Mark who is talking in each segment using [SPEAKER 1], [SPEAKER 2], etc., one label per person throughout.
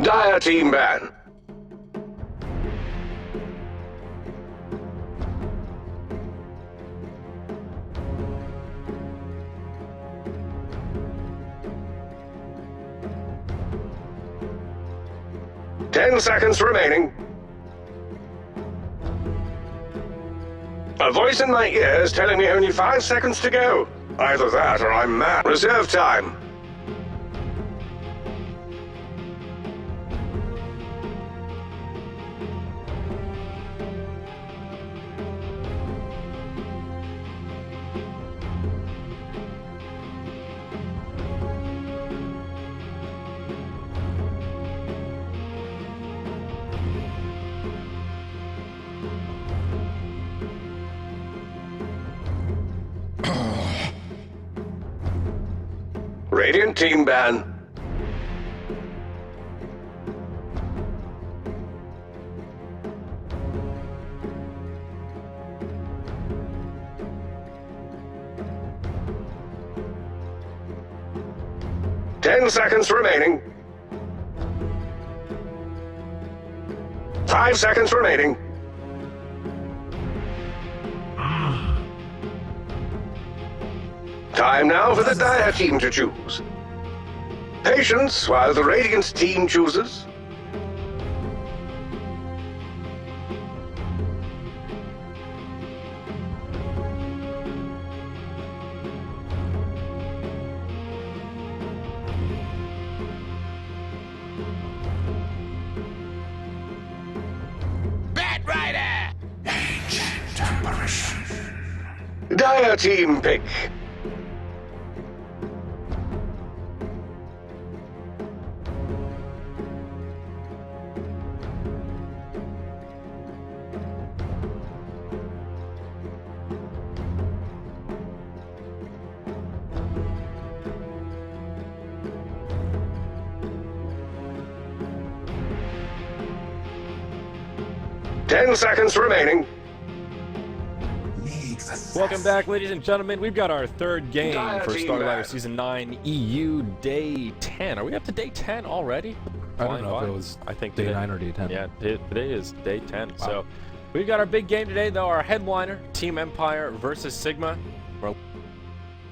[SPEAKER 1] Dire team ban. Ten seconds remaining. A voice in my ear is telling me only 5 seconds to go. Either that or I'm mad. Reserve time. Radiant team ban. Ten seconds remaining. 5 seconds remaining. Time now for the Dire team to choose. Patience while the Radiant team chooses.
[SPEAKER 2] Bat Rider!
[SPEAKER 3] Ancient apparition.
[SPEAKER 1] Dire team pick. Ten seconds remaining.
[SPEAKER 4] Welcome back, ladies and gentlemen. We've got our third game for StarLadder Season 9 EU Day 10. Are we up to Day 10 already?
[SPEAKER 5] I don't know if it was Day 9 or Day 10.
[SPEAKER 4] Yeah, today is Day 10. Wow. So we've got our big game today, though. Our headliner, Team Empire versus Sigma.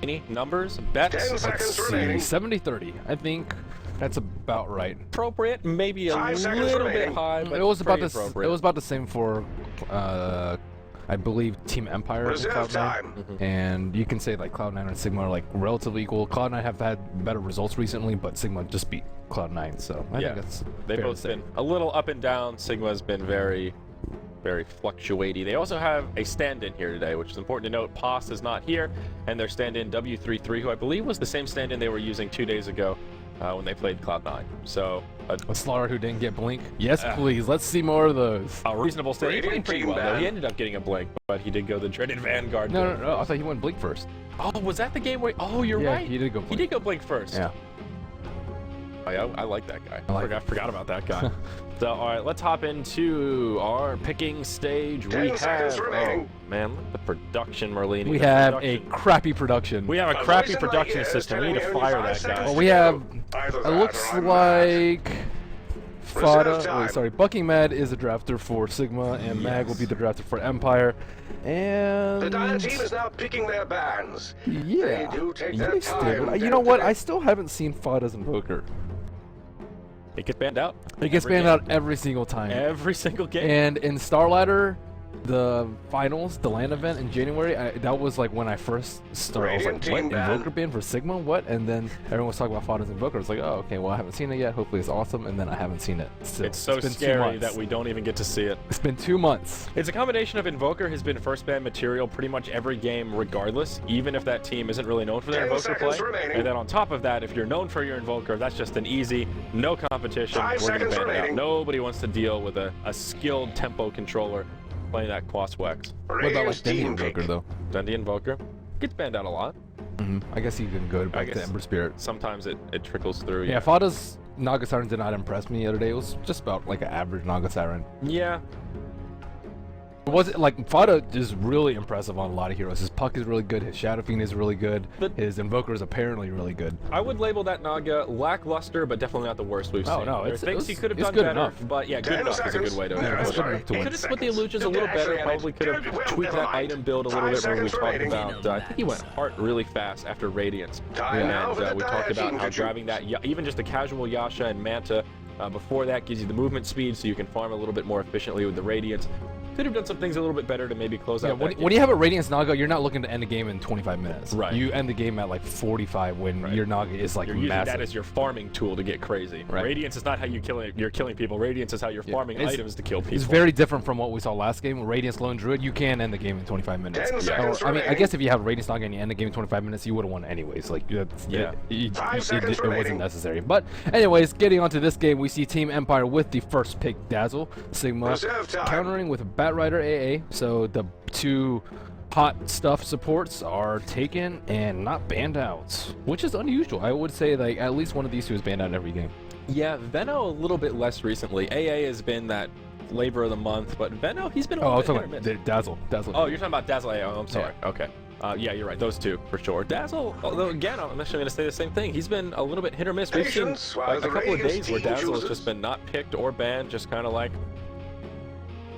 [SPEAKER 4] Any numbers, bets?
[SPEAKER 1] 10 seconds remaining.
[SPEAKER 5] 70-30. I think that's about right.
[SPEAKER 4] Appropriate, maybe a little bit high, but
[SPEAKER 5] it was about
[SPEAKER 4] this.
[SPEAKER 5] It was about the same for, I believe, Team Empire and Cloud9. And you can say like Cloud9 and Sigma are like relatively equal. Cloud9 have had better results recently, but Sigma just beat Cloud9. So I think that's
[SPEAKER 4] they've both been a little up and down. Sigma's been very fluctuating. They also have a stand-in here today, which is important to note. Pos is not here, and their stand-in W33, who I believe was the same stand-in they were using 2 days ago when they played Cloud9. So
[SPEAKER 5] a Slaughter who didn't get blink. Yes, please. Let's see more of those.
[SPEAKER 4] A reasonable stand-in. He played pretty well, though. He ended up getting a blink, but he did go the dreaded Vanguard.
[SPEAKER 5] No. I thought he went blink first.
[SPEAKER 4] Oh, was that the game where? Oh, you're right.
[SPEAKER 5] He did go blink.
[SPEAKER 4] He did go blink first.
[SPEAKER 5] Yeah.
[SPEAKER 4] Oh, yeah, I like that guy. I forgot about that guy. So, all right, let's hop into our picking stage.
[SPEAKER 1] 10 seconds remaining.
[SPEAKER 4] Oh, man, look at the production, Merlini.
[SPEAKER 5] We have a crappy production.
[SPEAKER 4] We have a crappy production system. We need to fire that guy.
[SPEAKER 5] Well, we have, it looks like Fada, wait, sorry, Bucking Mad is a drafter for Sigma, and Mag will be the drafter for Empire. And
[SPEAKER 1] the Dire team is now picking their bands.
[SPEAKER 5] Yeah.
[SPEAKER 1] They do take their time.
[SPEAKER 5] You know what? I still haven't seen Fada's Invoker.
[SPEAKER 4] It gets banned out.
[SPEAKER 5] It gets banned out every single time.
[SPEAKER 4] Every single game.
[SPEAKER 5] And in StarLadder, the finals, the LAN event in January, that was like when I first started. I was like, what? Invoker ban for Sigma? What? And then everyone was talking about Fada's Invoker. I was like, oh, okay, well, I haven't seen it yet. Hopefully it's awesome. And then I haven't seen it.
[SPEAKER 4] It's so scary that we don't even get to see it.
[SPEAKER 5] It's been 2 months.
[SPEAKER 4] It's a combination of Invoker has been first ban material pretty much every game regardless, even if that team isn't really known for their Invoker play. And then on top of that, if you're known for your Invoker, that's just an easy, no competition. We're going to ban it out. Nobody wants to deal with a skilled tempo controller playing that Quaswex.
[SPEAKER 5] What about like Dundee Invoker though?
[SPEAKER 4] Dundee Invoker gets banned out a lot.
[SPEAKER 5] I guess you can go back to Ember Spirit.
[SPEAKER 4] Sometimes it trickles through.
[SPEAKER 5] Yeah, Fada's Naga Siren did not impress me the other day. It was just about like an average Naga Siren.
[SPEAKER 4] Yeah.
[SPEAKER 5] Was it like Fada is really impressive on a lot of heroes. His Puck is really good. His Shadow Fiend is really good. His Invoker is apparently really good.
[SPEAKER 4] I would label that Naga lackluster, but definitely not the worst we've seen.
[SPEAKER 5] No,
[SPEAKER 4] There are things he could have done
[SPEAKER 5] good
[SPEAKER 4] better,
[SPEAKER 5] enough.
[SPEAKER 4] but yeah, good enough is a good way to put it. He could have split the illusions a little better. Probably could have tweaked that item build a little bit more. We talked about. I think he went Heart really fast after Radiance, and we talked about how driving that, even just a casual Yasha and Manta. Before that gives you the movement speed, so you can farm a little bit more efficiently with the Radiance. Could have done some things a little bit better to maybe close out that game.
[SPEAKER 5] When you have a Radiance Naga, you're not looking to end the game in 25 minutes.
[SPEAKER 4] Right.
[SPEAKER 5] You end the game at like 45 when your Naga is like
[SPEAKER 4] you're using
[SPEAKER 5] massive.
[SPEAKER 4] that as your farming tool to get crazy.
[SPEAKER 5] Right.
[SPEAKER 4] Radiance is not how you're killing people. Radiance is how you're farming items to kill people.
[SPEAKER 5] It's very different from what we saw last game. Radiance Lone Druid, you can end the game in 25 minutes. I mean, I guess if you have Radiance Naga and you end the game in 25 minutes, you would have won anyways. Like, it wasn't necessary. But anyways, getting onto this game, we see Team Empire with the first pick, Dazzle, Sigma, countering with Batrider AA. So the two hot stuff supports are taken and not banned out, which is unusual. I would say like at least one of these two is banned out in every game.
[SPEAKER 4] Yeah, Veno a little bit less recently. AA has been that flavor of the month, but Veno, he's been a little bit hit or miss.
[SPEAKER 5] Dazzle.
[SPEAKER 4] Oh, you're talking about Dazzle AA. Oh, I'm sorry. Yeah. Okay. Yeah, you're right. Those two for sure. Dazzle, although again, I'm actually going to say the same thing. He's been a little bit hit or miss. We've seen like a couple of days where Dazzle has just been not picked or banned, just kind of like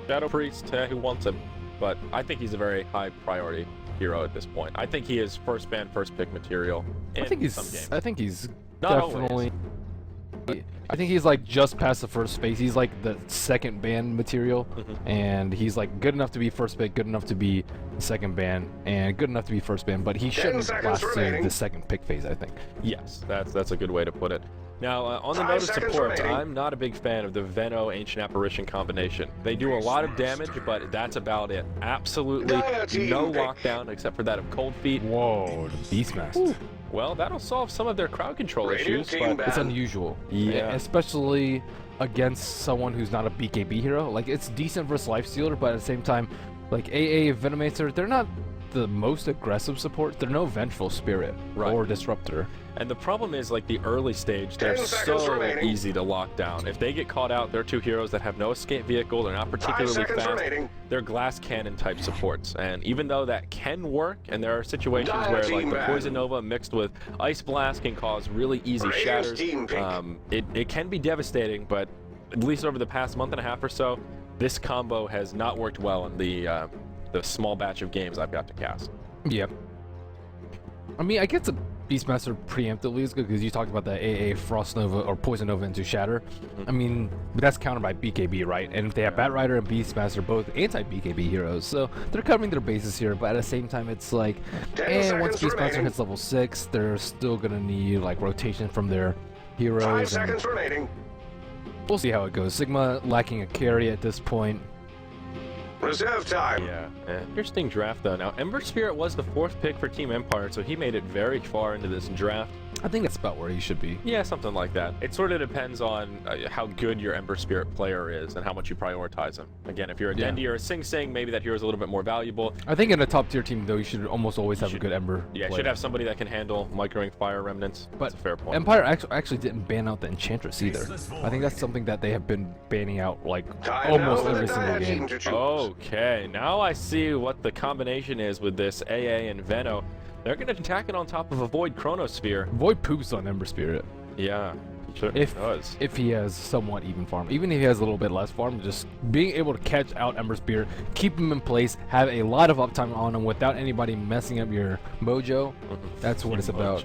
[SPEAKER 4] Shadow Priest, who wants him. But I think he's a very high priority hero at this point. I think he is first ban, first pick material in some games.
[SPEAKER 5] I think he's
[SPEAKER 4] Not
[SPEAKER 5] definitely. Always. I think he's like just past the first phase. He's like the second ban material, and he's like good enough to be first pick, good enough to be second ban, and good enough to be first ban. But he shouldn't last to the second pick phase, I think.
[SPEAKER 4] Yes, that's a good way to put it. Now, on the note of support, I'm not a big fan of the Veno Ancient Apparition combination. They do a lot of damage, but that's about it. Absolutely no lockdown except for that of Cold Feet.
[SPEAKER 5] Whoa, Beastmaster.
[SPEAKER 4] Well, that'll solve some of their crowd control issues, but
[SPEAKER 5] it's unusual.
[SPEAKER 4] Yeah.
[SPEAKER 5] Especially against someone who's not a BKB hero. Like, it's decent versus Lifestealer, but at the same time, like AA Venomator, they're not the most aggressive support. They're no Vengeful Spirit or Disruptor.
[SPEAKER 4] And the problem is, like, the early stage, they're so easy to lock down. If they get caught out, they're two heroes that have no escape vehicle, they're not particularly fast. They're glass cannon type supports. And even though that can work, and there are situations where, like, the Poison Nova mixed with Ice Blast can cause really easy shatters, it can be devastating, but at least over the past month and a half or so, this combo has not worked well in the small batch of games I've got to cast.
[SPEAKER 5] Yeah. I mean, I guess the Beastmaster preemptively is good because you talked about the AA Frost Nova or Poison Nova into Shatter. I mean, but that's countered by BKB, right? And if they have Batrider and Beastmaster, both anti-BKB heroes, so they're covering their bases here. But at the same time, it's like, once Beastmaster hits level 6, they're still gonna need like rotation from their heroes.
[SPEAKER 1] 5 seconds remaining.
[SPEAKER 5] We'll see how it goes. Sigma lacking a carry at this point.
[SPEAKER 1] Reserve time.
[SPEAKER 4] Yeah, interesting draft though. Now, Ember Spirit was the 4th pick for Team Empire, so he made it very far into this draft.
[SPEAKER 5] I think that's about where he should be.
[SPEAKER 4] Yeah, something like that. It sort of depends on how good your Ember Spirit player is and how much you prioritize him. Again, if you're a Dendi or a Sing Sing, maybe that hero is a little bit more valuable.
[SPEAKER 5] I think in a top tier team though, you should almost always have a good Ember player.
[SPEAKER 4] Should have somebody that can handle microing fire remnants. But that's a fair point.
[SPEAKER 5] Empire actually didn't ban out the Enchantress either. I think that's something that they have been banning out like almost every single game.
[SPEAKER 4] Okay, now I see what the combination is with this AA and Veno. They're going to attack it on top of a Void Chronosphere.
[SPEAKER 5] Void poops on Ember Spirit.
[SPEAKER 4] Yeah, he certainly does.
[SPEAKER 5] If he has somewhat even farm. Even if he has a little bit less farm, just being able to catch out Ember Spirit, keep him in place, have a lot of uptime on him without anybody messing up your mojo, that's what it's about.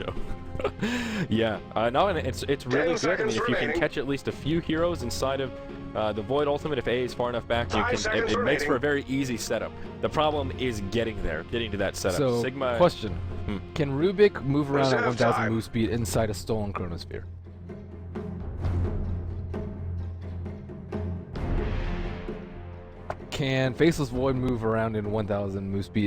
[SPEAKER 4] Yeah, no, and it's really good. I mean, if you can catch at least a few heroes inside of the Void Ultimate, if A is far enough back, it makes for a very easy setup. The problem is getting to that setup.
[SPEAKER 5] So,
[SPEAKER 4] Sigma,
[SPEAKER 5] question. Can Rubik move around at 1000 move speed inside a stolen Chronosphere? Can Faceless Void move around in 1000 move speed?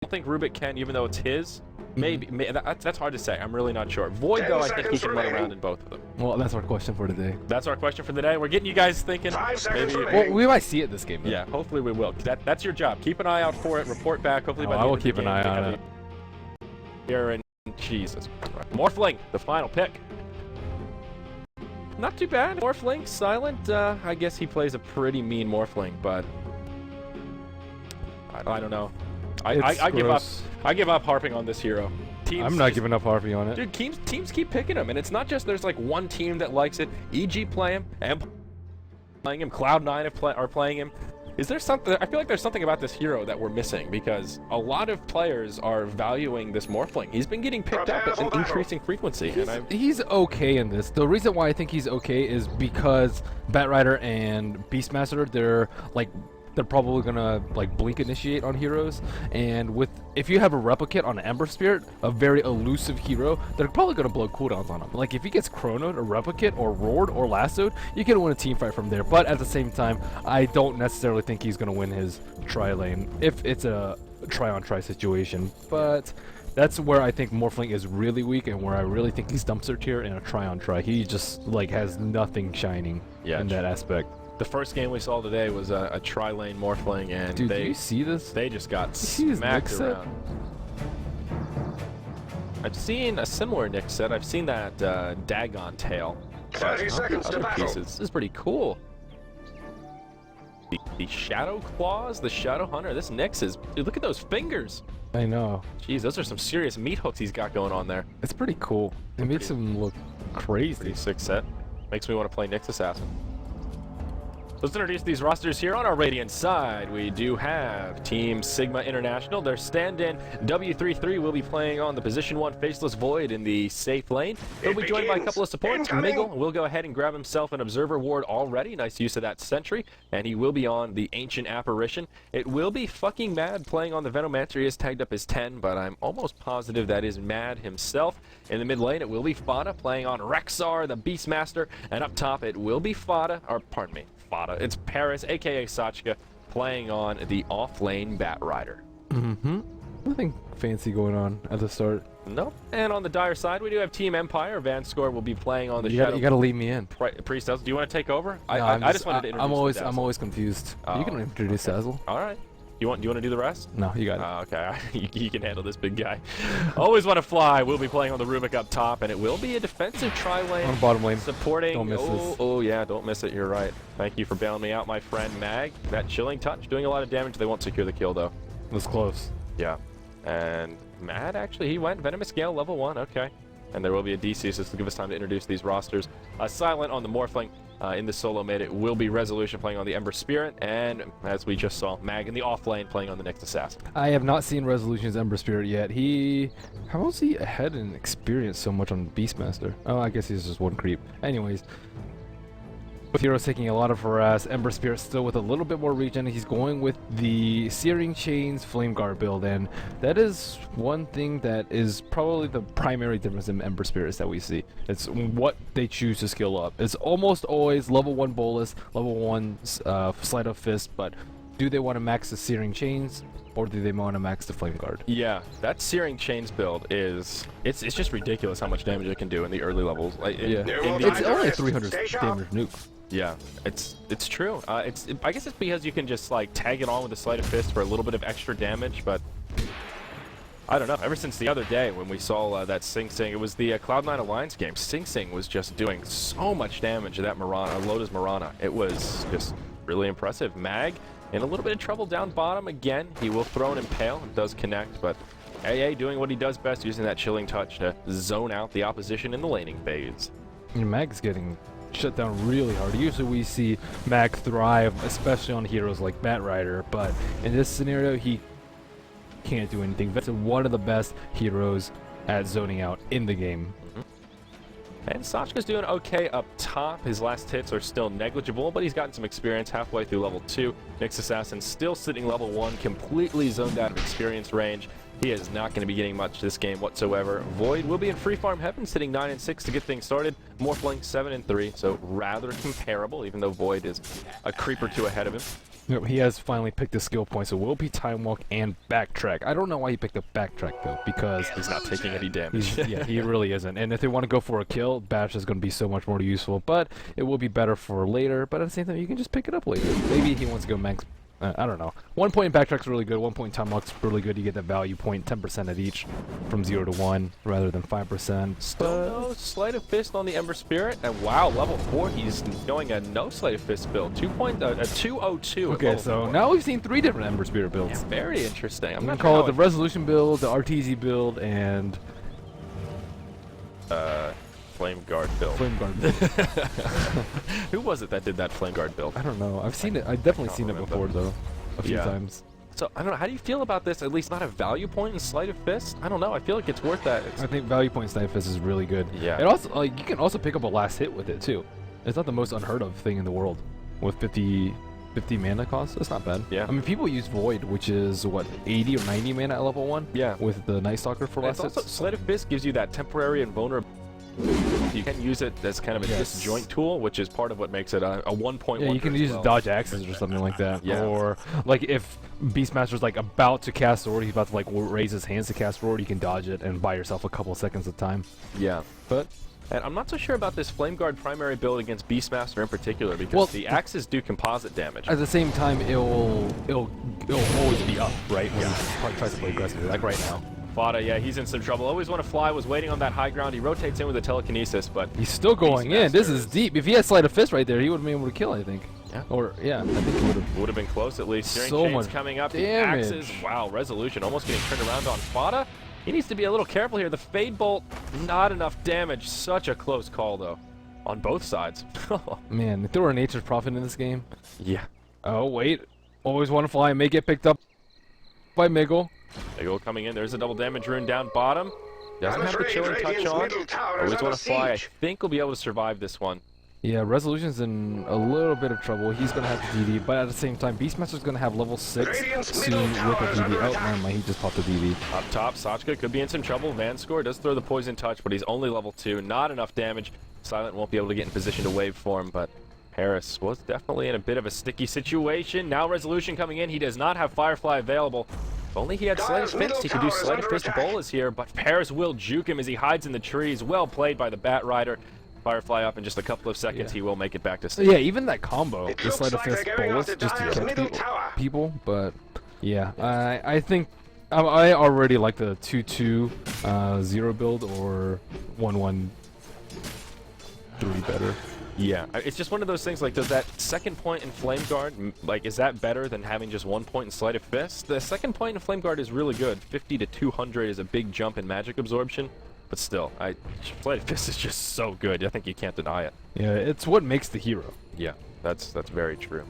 [SPEAKER 4] I think Rubik can, even though it's his. Maybe that's hard to say. I'm really not sure. Void, though, I think he can run around in both of them.
[SPEAKER 5] Well, that's our question for today.
[SPEAKER 4] That's our question for the day. We're getting you guys thinking. Maybe.
[SPEAKER 5] Well, we might see it this game, though.
[SPEAKER 4] Yeah, hopefully we will. That's your job. Keep an eye out for it. Report back. Hopefully by the
[SPEAKER 5] I will
[SPEAKER 4] end of the
[SPEAKER 5] keep an eye on it.
[SPEAKER 4] Here and Jesus Christ. Morphling, the final pick. Not too bad. Morphling, silent. I guess he plays a pretty mean Morphling, but I don't know. I give up. I give up harping on this hero. Teams
[SPEAKER 5] I'm not giving up harping on it.
[SPEAKER 4] Dude, teams keep picking him, and it's not just there's like one team that likes it. EG play him, and playing him. Cloud9 are playing him. Is there something? I feel like there's something about this hero that we're missing because a lot of players are valuing this Morphling. He's been getting picked up at an increasing frequency,
[SPEAKER 5] He's okay in this. The reason why I think he's okay is because Batrider and Beastmaster, they're probably gonna like blink initiate on heroes, and if you have a replicate on an Ember Spirit, a very elusive hero, they're probably gonna blow cooldowns on him. Like if he gets chronoed, a replicate, or roared, or lassoed, you can win a team fight from there. But at the same time, I don't necessarily think he's gonna win his tri lane if it's a try on try situation. But that's where I think Morphling is really weak, and where I really think he's dumpster tier in a try on try. He just like has nothing shining in that aspect.
[SPEAKER 4] The first game we saw today was a tri-lane Morphling, and
[SPEAKER 5] dude, do you see this?
[SPEAKER 4] They just got smacked around. I've seen a similar Nick set. I've seen that Dagon tail.
[SPEAKER 1] 30 seconds to battle.
[SPEAKER 4] This is pretty cool. The Shadow Claws, the Shadow Hunter. This Nyx is... Dude, look at those fingers.
[SPEAKER 5] I know.
[SPEAKER 4] Jeez, those are some serious meat hooks he's got going on there.
[SPEAKER 5] It's pretty cool. It makes him look crazy.
[SPEAKER 4] Pretty sick set. Makes me want to play Nyx Assassin. Let's introduce these rosters here on our Radiant side. We do have Team Sigma International. Their stand-in W33 will be playing on the position 1 Faceless Void in the safe lane. He'll be joined by a couple of supports. Miggle will go ahead and grab himself an Observer Ward already. Nice use of that Sentry. And he will be on the Ancient Apparition. It will be fucking Mad playing on the Venomancer. He is tagged up as 10, but I'm almost positive that is Mad himself. In the mid lane, it will be Fada playing on Rexar, the Beastmaster. And up top, it will be Fada, or pardon me, Fada. It's Paris, aka Sachka, playing on the off-lane Batrider.
[SPEAKER 5] Nothing fancy going on at the start.
[SPEAKER 4] Nope. And on the Dire side, we do have Team Empire. Van Score will be playing on the Shadow.
[SPEAKER 5] You gotta leave me in.
[SPEAKER 4] Priest Sazzle. Do you want to take over?
[SPEAKER 5] No,
[SPEAKER 4] I just wanted to introduce
[SPEAKER 5] I'm always confused. You can introduce Sazzle.
[SPEAKER 4] All right. You want to do the rest?
[SPEAKER 5] No, you got it.
[SPEAKER 4] Okay, you can handle this big guy. Always want to fly. We'll be playing on the Rubik up top, and it will be a defensive tri-lane.
[SPEAKER 5] On bottom lane.
[SPEAKER 4] Supporting.
[SPEAKER 5] Don't miss this.
[SPEAKER 4] Oh yeah, don't miss it. You're right. Thank you for bailing me out, my friend Mag. That chilling touch, doing a lot of damage. They won't secure the kill though.
[SPEAKER 5] It was close.
[SPEAKER 4] Yeah. And Mad actually, he went Venomous Gale level 1. Okay. And there will be a DC, so this will give us time to introduce these rosters. Silent on the Morphling. In the solo mid, it will be Resolution playing on the Ember Spirit, and as we just saw, Mag in the off lane playing on the Nyx Assassin.
[SPEAKER 5] I have not seen Resolution's Ember Spirit yet. How is he ahead in experience so much on Beastmaster? Oh, I guess he's just one creep. Anyways, with heroes taking a lot of harass, Ember Spirit still with a little bit more regen. He's going with the Searing Chains Flame Guard build, and that is one thing that is probably the primary difference in Ember Spirits that we see. It's what they choose to skill up. It's almost always level 1 Bolus, level 1 Sleight of Fist, but do they want to max the Searing Chains, or do they want to max the Flame Guard?
[SPEAKER 4] Yeah, that Searing Chains build is... It's just ridiculous how much damage it can do in the early levels.
[SPEAKER 5] It's only a 300 damage nuke.
[SPEAKER 4] Yeah, it's true. I guess it's because you can just like tag it on with a Sleight of Fist for a little bit of extra damage, but I don't know. Ever since the other day when we saw that Sing Sing, it was the Cloud9 Alliance game. Sing Sing was just doing so much damage to that Lotus Mirana. It was just really impressive. Mag in a little bit of trouble down bottom again. He will throw an Impale. It does connect, but AA doing what he does best, using that chilling touch to zone out the opposition in the laning phase.
[SPEAKER 5] And Mag's getting shut down really hard. Usually we see Mag thrive, especially on heroes like Batrider, but in this scenario he can't do anything. That's one of the best heroes at zoning out in the game.
[SPEAKER 4] And Sachka's doing okay up top. His last hits are still negligible, but he's gotten some experience halfway through level 2. Nyx Assassin still sitting level 1, completely zoned out of experience range. He is not going to be getting much this game whatsoever. Void will be in free farm heaven, sitting 9 and 6 to get things started. Morphling 7 and 3, so rather comparable, even though Void is a creep or two ahead of him.
[SPEAKER 5] No, he has finally picked a skill point, so will be Time Walk and Backtrack. I don't know why he picked up Backtrack though, because
[SPEAKER 4] he's not taking any damage.
[SPEAKER 5] Yeah, he really isn't. And if they want to go for a kill, Bash is going to be so much more useful, but it will be better for later. But at the same time, you can just pick it up later. Maybe he wants to go max I don't know. 1 point backtrack's really good. 1 point time lock's really good. You get the value point, 10% at each, from 0 to 1 rather than 5%.
[SPEAKER 4] Still no Sleight of Fist on the Ember Spirit, and wow, level 4, he's going a no Sleight of Fist build. 202.
[SPEAKER 5] Okay, so now we've seen 3 different Ember Spirit builds.
[SPEAKER 4] Yeah, very interesting.
[SPEAKER 5] I'm gonna call it the Resolution build, the RTZ build, and
[SPEAKER 4] Flame Guard build.
[SPEAKER 5] Flame Guard build.
[SPEAKER 4] Who was it that did that Flame Guard build?
[SPEAKER 5] I don't know. I've seen it. I've definitely seen it before though, a few times.
[SPEAKER 4] So I don't know. How do you feel about this? At least not a value point in Sleight of Fist. I don't know. I feel like it's worth that.
[SPEAKER 5] I think value point Snipe Fist is really good.
[SPEAKER 4] Yeah.
[SPEAKER 5] It also like you can also pick up a last hit with it too. It's not the most unheard of thing in the world. With 50 mana cost, it's not bad.
[SPEAKER 4] Yeah.
[SPEAKER 5] I mean, people use Void, which is what 80 or 90 mana at level 1.
[SPEAKER 4] Yeah.
[SPEAKER 5] With the Night Stalker for last
[SPEAKER 4] Also,
[SPEAKER 5] hits.
[SPEAKER 4] Sleight of Fist gives you that temporary and vulnerable. You can use it as kind of a disjoint tool, which is part of what makes it a 1.1.
[SPEAKER 5] Yeah, you can use dodge axes or something like that.
[SPEAKER 4] Yeah.
[SPEAKER 5] Or like if Beastmaster's like about to cast Sword, he's about to like raise his hands to cast Sword, you can dodge it and buy yourself a couple seconds of time.
[SPEAKER 4] Yeah.
[SPEAKER 5] But
[SPEAKER 4] and I'm not so sure about this Flame Guard primary build against Beastmaster in particular, because the axes do composite damage.
[SPEAKER 5] at the same time, it'll always be up, right? When he tries to play aggressively, like right now.
[SPEAKER 4] Fada, yeah, he's in some trouble. Always want to fly, was waiting on that high ground. He rotates in with a telekinesis, but
[SPEAKER 5] He's still going in. This is deep. If he had Sleight of Fist right there, he would have been able to kill, I think.
[SPEAKER 4] Yeah.
[SPEAKER 5] Or, yeah, I think he would have.
[SPEAKER 4] would have been close at least. Searing
[SPEAKER 5] So
[SPEAKER 4] Chains
[SPEAKER 5] much
[SPEAKER 4] coming up. The
[SPEAKER 5] damage.
[SPEAKER 4] axes, wow, Resolution almost getting turned around on Fada. He needs to be a little careful here. The Fade Bolt, not enough damage. Such a close call, though, on both sides.
[SPEAKER 5] Man, if there were a Nature's Prophet in this game.
[SPEAKER 4] Yeah.
[SPEAKER 5] Oh, wait. Always want to fly. May get picked up by Miggle.
[SPEAKER 4] Miggle coming in. There's a double damage rune down bottom. Doesn't have the chilling touch on. Always want to fly. I think we'll be able to survive this one.
[SPEAKER 5] Yeah, Resolution's in a little bit of trouble. He's going to have the DD, but at the same time, Beastmaster's going to have level 6 soon with a DD. Oh, never mind, he just popped the DD.
[SPEAKER 4] Up top, Sachka could be in some trouble. Vanscore does throw the poison touch, but he's only level 2. Not enough damage. Silent won't be able to get in position to wave form, but Harris was definitely in a bit of a sticky situation. Now Resolution coming in. He does not have Firefly available. If only he had Sleight of Fist, he could do Sleight of Fist Bolas here, but Paris will juke him as he hides in the trees. Well played by the Bat Rider. Firefly up in just a couple of seconds, he will make it back to safety.
[SPEAKER 5] Yeah, even that combo, the Sleight of Fist Bolus, just to catch people, but yeah, I think I already like the 2-2 0 build or 1-1 3 better.
[SPEAKER 4] Yeah, it's just one of those things, like, does that second point in Flame Guard, like, is that better than having just 1 point in Sleight of Fist? The second point in Flame Guard is really good. 50 to 200 is a big jump in magic absorption, but still, Sleight of Fist is just so good. I think you can't deny it.
[SPEAKER 5] Yeah, it's what makes the hero.
[SPEAKER 4] Yeah, that's very true.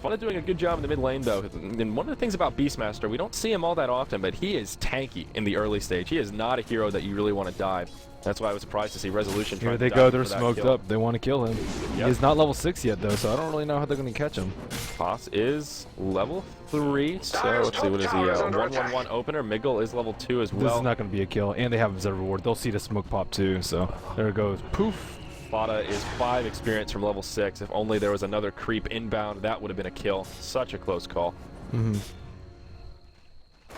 [SPEAKER 4] Fada doing a good job in the mid lane, though. And one of the things about Beastmaster, we don't see him all that often, but he is tanky in the early stage. He is not a hero that you really want to dive. That's why I was surprised to see Resolution.
[SPEAKER 5] Here they go, they're smoked up. They want to kill him.
[SPEAKER 4] Yep.
[SPEAKER 5] He's not level 6 yet, though, so I don't really know how they're going to catch him.
[SPEAKER 4] Haas is level 3, so let's see, what is he? 1-1-1 opener. Miggle is level 2 as well.
[SPEAKER 5] This is not going to be a kill, and they have Observer Ward. They'll see the smoke pop, too, so there it goes. Poof.
[SPEAKER 4] Fada is 5 experience from level 6. If only there was another creep inbound, that would have been a kill. Such a close call.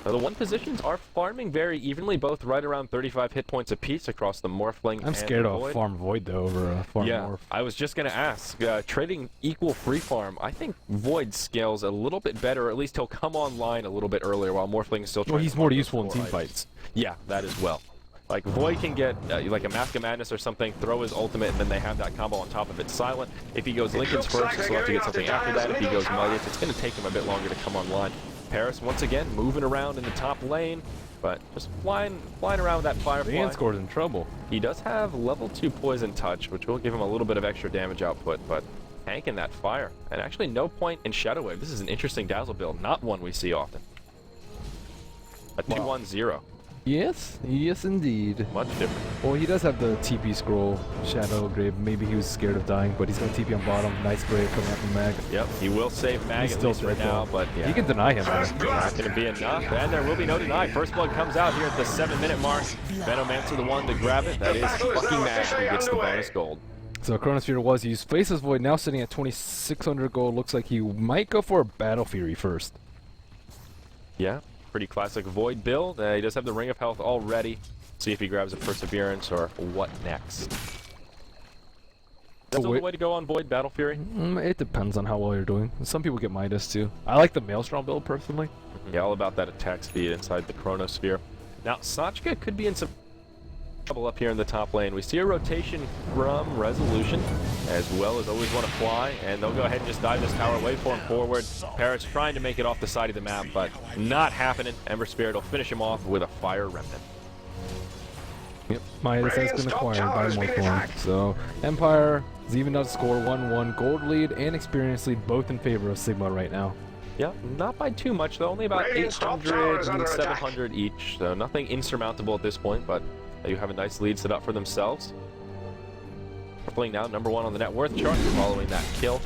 [SPEAKER 4] Now, the 1 positions are farming very evenly, both right around 35 hit points apiece across the Morphling.
[SPEAKER 5] I'm scared of Farm Void, though, over a Farm Morph.
[SPEAKER 4] I was just going to ask, trading equal free farm, I think Void scales a little bit better, or at least he'll come online a little bit earlier while Morphling is still trying.
[SPEAKER 5] Well, he's more useful in team fights.
[SPEAKER 4] Yeah, that as well. Like, Void can get, like, a Mask of Madness or something, throw his ultimate, and then they have that combo on top of it. Silent, if he goes Linken's first, he'll have to get something after that. If he goes Midas, it's going to take him a bit longer to come online. Paris, once again, moving around in the top lane, but just flying around with that Firefly.
[SPEAKER 5] Vanscore's in trouble.
[SPEAKER 4] He does have level 2 Poison Touch, which will give him a little bit of extra damage output, but tanking that fire. And actually no point in Shadow Wave. This is an interesting Dazzle build, not one we see often. A 2-1-0.
[SPEAKER 5] Yes, yes indeed.
[SPEAKER 4] Much different.
[SPEAKER 5] Well, he does have the TP scroll, Shadow Grave. Maybe he was scared of dying, but he's going to TP on bottom. Nice Grave coming out from Mag.
[SPEAKER 4] Yep, he will save Mag
[SPEAKER 5] He's
[SPEAKER 4] at
[SPEAKER 5] still
[SPEAKER 4] least right now, but yeah.
[SPEAKER 5] He can deny him.
[SPEAKER 4] Not going to be enough, and there will be no deny. First Blood comes out here at the 7-minute mark. Venomancer the one to grab it. That is fucking Mag who gets the bonus gold.
[SPEAKER 5] So Chronosphere was used. Faceless Void now sitting at 2,600 gold. Looks like he might go for a Battle Fury first.
[SPEAKER 4] Yeah. Pretty classic Void build. He does have the Ring of Health already. See if he grabs a Perseverance or what next. Still the way to go on Void Battle Fury?
[SPEAKER 5] It depends on how well you're doing. Some people get Midas too. I like the Maelstrom build personally.
[SPEAKER 4] Yeah, all about that attack speed inside the Chronosphere. Now, Sachka could be in some trouble up here in the top lane. We see a rotation from Resolution, as well as always want to fly, and they'll go ahead and just dive this tower, wait for him forward. Paris trying to make it off the side of the map, but not happening. Ember Spirit will finish him off with a Fire Remnant.
[SPEAKER 5] Yep, Midas has been acquired by Morthorn. So, Empire is even up to score 1-1. Gold lead and experience lead both in favor of Sigma right now.
[SPEAKER 4] Yeah, not by too much though, only about 800 and 700 each, so nothing insurmountable at this point, but they have a nice lead set up for themselves. We're playing now number 1 on the net worth chart following that kill.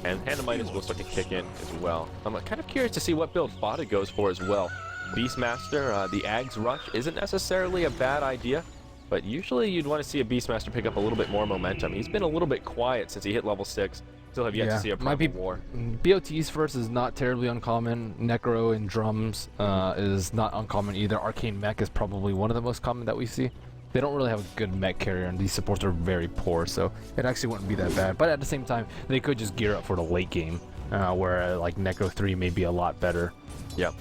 [SPEAKER 4] And Pandemitis will start to kick in as well. I'm kind of curious to see what build Fada goes for as well. Beastmaster, the Ags Rush isn't necessarily a bad idea, but usually you'd want to see a Beastmaster pick up a little bit more momentum. He's been a little bit quiet since he hit level 6. Still have yet to see a proper war.
[SPEAKER 5] BOTs first is not terribly uncommon. Necro and Drums is not uncommon either. Arcane Mech is probably one of the most common that we see. They don't really have a good mech carrier, and these supports are very poor, so it actually wouldn't be that bad. But at the same time, they could just gear up for the late game, where like Necro 3 may be a lot better.
[SPEAKER 4] Yep.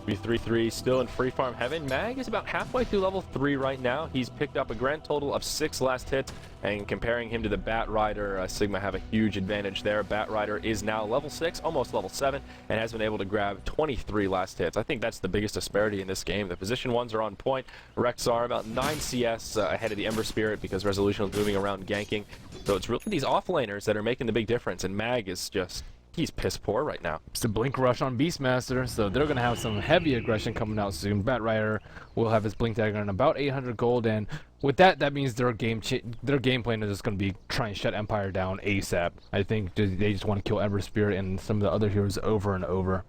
[SPEAKER 4] 3-3 still in free farm heaven. Mag is about halfway through level 3 right now. He's picked up a grand total of 6 last hits, and comparing him to the Bat Rider, Sigma have a huge advantage there. Bat Rider is now level 6, almost level 7, and has been able to grab 23 last hits. I think that's the biggest disparity in this game. The position ones are on point. Rexar about 9 CS ahead of the Ember Spirit because Resolution is moving around ganking. So it's really these offlaners that are making the big difference, and Mag is just... he's piss poor right now.
[SPEAKER 5] It's a Blink Rush on Beastmaster, so they're going to have some heavy aggression coming out soon. Bat Rider will have his Blink Dagger on about 800 gold, and with that, that means their game plan is just going to be try and shut Empire down ASAP. I think they just want to kill Ember Spirit and some of the other heroes over and over.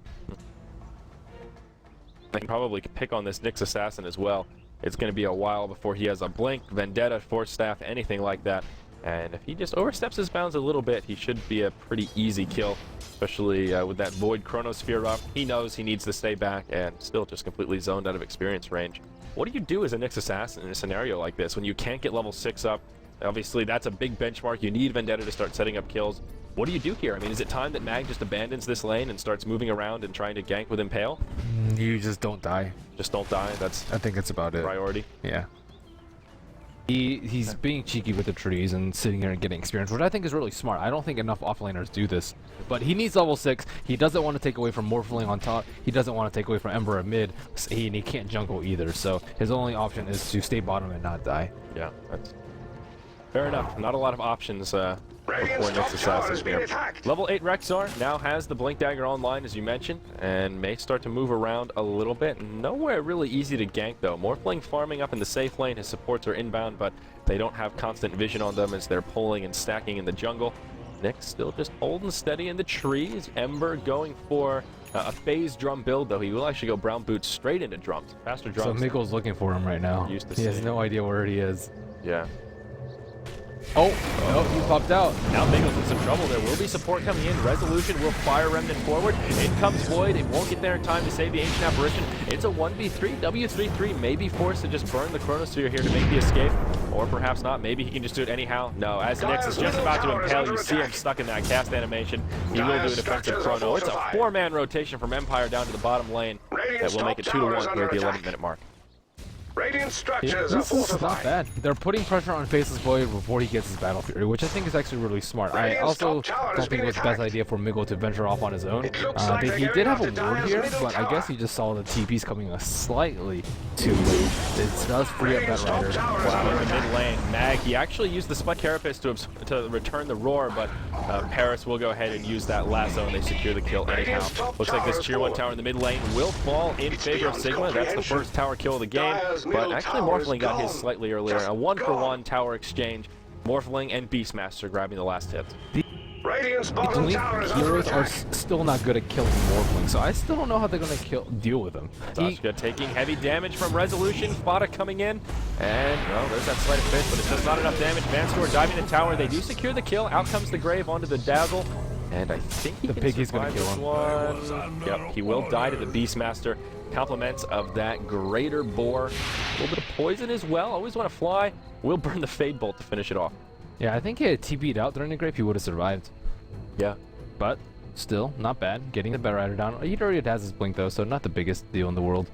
[SPEAKER 4] They can probably pick on this Nyx Assassin as well. It's going to be a while before he has a Blink, Vendetta, Force Staff, anything like that. And if he just oversteps his bounds a little bit, he should be a pretty easy kill, especially with that Void Chronosphere up. He knows he needs to stay back and still just completely zoned out of experience range. What do you do as a Nyx Assassin in a scenario like this when you can't get level 6 up? Obviously, that's a big benchmark. You need Vendetta to start setting up kills. What do you do here? I mean, is it time that Mag just abandons this lane and starts moving around and trying to gank with Impale?
[SPEAKER 5] You just don't die.
[SPEAKER 4] Just don't die? That's
[SPEAKER 5] I think that's about it.
[SPEAKER 4] Priority?
[SPEAKER 5] Yeah. He's being cheeky with the trees and sitting here and getting experience, which I think is really smart. I don't think enough offlaners do this. But he needs level 6. He doesn't want to take away from Morphling on top. He doesn't want to take away from Ember at mid. And he can't jungle either. So his only option is to stay bottom and not die.
[SPEAKER 4] Yeah, that's fair enough. Not a lot of options before Nyx Assassin here. Level 8 Rexar now has the Blink Dagger online, as you mentioned, and may start to move around a little bit. Nowhere really easy to gank, though. Morphling farming up in the safe lane. His supports are inbound, but they don't have constant vision on them as they're pulling and stacking in the jungle. Nyx still just holding steady in the trees. Ember going for a phase drum build, though. He will actually go brown boots straight into drums. Faster drums.
[SPEAKER 5] So Mikkel's looking for him right now. He has no idea where he is.
[SPEAKER 4] Yeah.
[SPEAKER 5] Oh, no, he popped out.
[SPEAKER 4] Now Miggles in some trouble. There will be support coming in. Resolution will fire Remnant forward. In comes Void. It won't get there in time to save the Ancient Apparition. It's a 1v3. W33 may be forced to just burn the Chronosphere here to make the escape. Or perhaps not. Maybe he can just do it anyhow. No, as Nyx is just about to impale, you see him stuck in that cast animation. He will do a defensive chrono. It's a 4-man rotation from Empire down to the bottom lane that will make it 2-1 here at the 11-minute mark.
[SPEAKER 1] Radiant structures are
[SPEAKER 5] This is
[SPEAKER 1] fortified.
[SPEAKER 5] not bad. They're putting pressure on Faceless Void before he gets his Battle Fury, which I think is actually really smart. I also don't think it was the best idea for Miggle to venture off on his own. He did have a ward here, but I guess he just saw the TPs coming slightly too late. It does free up that Rider.
[SPEAKER 4] Wow, in the mid lane, Mag, he actually used the Spud Carapace to return the roar, but Paris will go ahead and use that lasso and they secure the kill anyhow. Looks like this tier 1 tower in the mid lane will fall in favor of Sigma. That's the first tower kill of the game. But actually Morphling got his slightly earlier. A 1-for-1 tower exchange. Morphling and Beastmaster grabbing the last hit.
[SPEAKER 1] Radiant's bottom towers
[SPEAKER 5] heroes are still not good at killing Morphling, so I still don't know how they're going to deal with him.
[SPEAKER 4] Sashka taking heavy damage from Resolution. Fada coming in. And, well, there's that sleight of fist, but it's just not enough damage. Vanscore diving the tower. They do secure the kill. Out comes the Grave onto the Dazzle. And I think he
[SPEAKER 5] The
[SPEAKER 4] can
[SPEAKER 5] piggy's gonna
[SPEAKER 4] survive
[SPEAKER 5] kill
[SPEAKER 4] this
[SPEAKER 5] him.
[SPEAKER 4] one. Yep, he will die to the Beastmaster. Compliments of that greater boar. A little bit of poison as well. Always want to fly. Will burn the Fade Bolt to finish it off.
[SPEAKER 5] Yeah, I think he had TP'd out during the grape, he would have survived.
[SPEAKER 4] Yeah.
[SPEAKER 5] But still, not bad. Getting the Bat Rider down. He already has his blink though, so not the biggest deal in the world.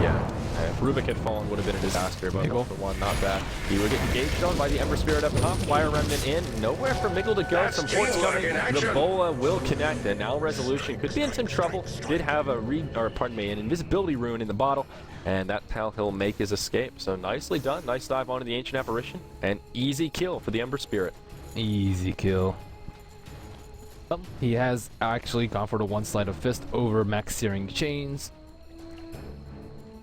[SPEAKER 4] Yeah. If Rubik had fallen, would have been a disaster, but
[SPEAKER 5] Miggle.
[SPEAKER 4] for one, not bad. He would get engaged on by the Ember Spirit up top. Fire Remnant in. Nowhere for Miggle to go.
[SPEAKER 1] That's
[SPEAKER 4] Some ports
[SPEAKER 1] teamwork
[SPEAKER 4] coming.
[SPEAKER 1] in
[SPEAKER 4] The
[SPEAKER 1] action.
[SPEAKER 4] Bola will connect, and now Resolution could be in some trouble. Did have a an invisibility rune in the bottle, and that pal he'll make his escape. So nicely done. Nice dive onto the Ancient Apparition, and easy kill for the Ember Spirit.
[SPEAKER 5] Easy kill. He has actually gone for the one Sleight of Fist over Max Searing Chains.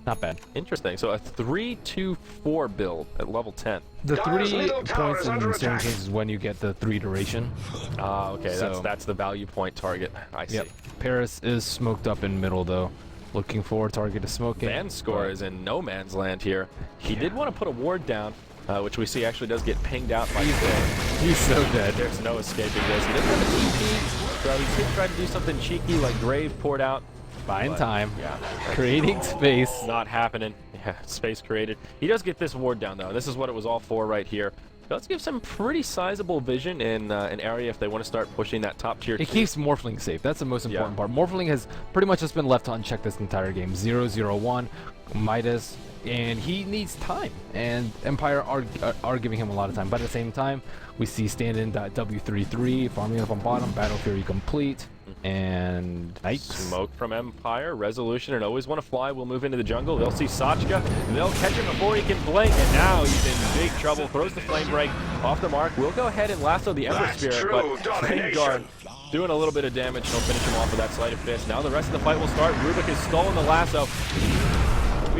[SPEAKER 5] Not bad.
[SPEAKER 4] Interesting. So a 3-2-4 build at level 10.
[SPEAKER 5] The
[SPEAKER 1] Dyer's
[SPEAKER 5] 3
[SPEAKER 1] middle tower
[SPEAKER 5] points
[SPEAKER 1] is
[SPEAKER 5] in
[SPEAKER 1] under
[SPEAKER 5] Searing
[SPEAKER 1] attack.
[SPEAKER 5] Chains is when you get the 3 duration.
[SPEAKER 4] Ah, okay.
[SPEAKER 5] So-
[SPEAKER 4] That's the value point target. I see.
[SPEAKER 5] Yep. Paris is smoked up in middle though. Looking for a target to smoke it.
[SPEAKER 4] Van score is in no man's land here. He did want to put a ward down, which we see actually does get pinged out by Van.
[SPEAKER 5] He's so dead.
[SPEAKER 4] There's no escaping this. He doesn't have a TP, so he could try to do something cheeky like Grave poured out.
[SPEAKER 5] Buying time.
[SPEAKER 4] Yeah.
[SPEAKER 5] Creating space.
[SPEAKER 4] Not happening. Yeah, space created. He does get this ward down though. This is what it was all for right here. Does give some pretty sizable vision in an area if they want to start pushing that top tier.
[SPEAKER 5] It keeps Morphling safe. That's the most important
[SPEAKER 4] Yeah.
[SPEAKER 5] part. Morphling has pretty much just been left unchecked this entire game. 0-0-1, Midas, and he needs time. And Empire are giving him a lot of time. But at the same time, we see stand-in W33 farming up on bottom, Battle Fury complete, and Knights.
[SPEAKER 4] Smoke from Empire, Resolution, and always want to fly. We'll move into the jungle. They'll see Sachka. They'll catch him before he can blink, and now he's in big trouble. Throws the Flame Break off the mark. We'll go ahead and lasso the Ember
[SPEAKER 1] That's
[SPEAKER 4] Spirit,
[SPEAKER 1] true
[SPEAKER 4] but
[SPEAKER 1] domination.
[SPEAKER 4] Vanguard doing a little bit of damage. He'll finish him off with that Sleight of Fist. Now the rest of the fight will start. Rubik has stolen the lasso.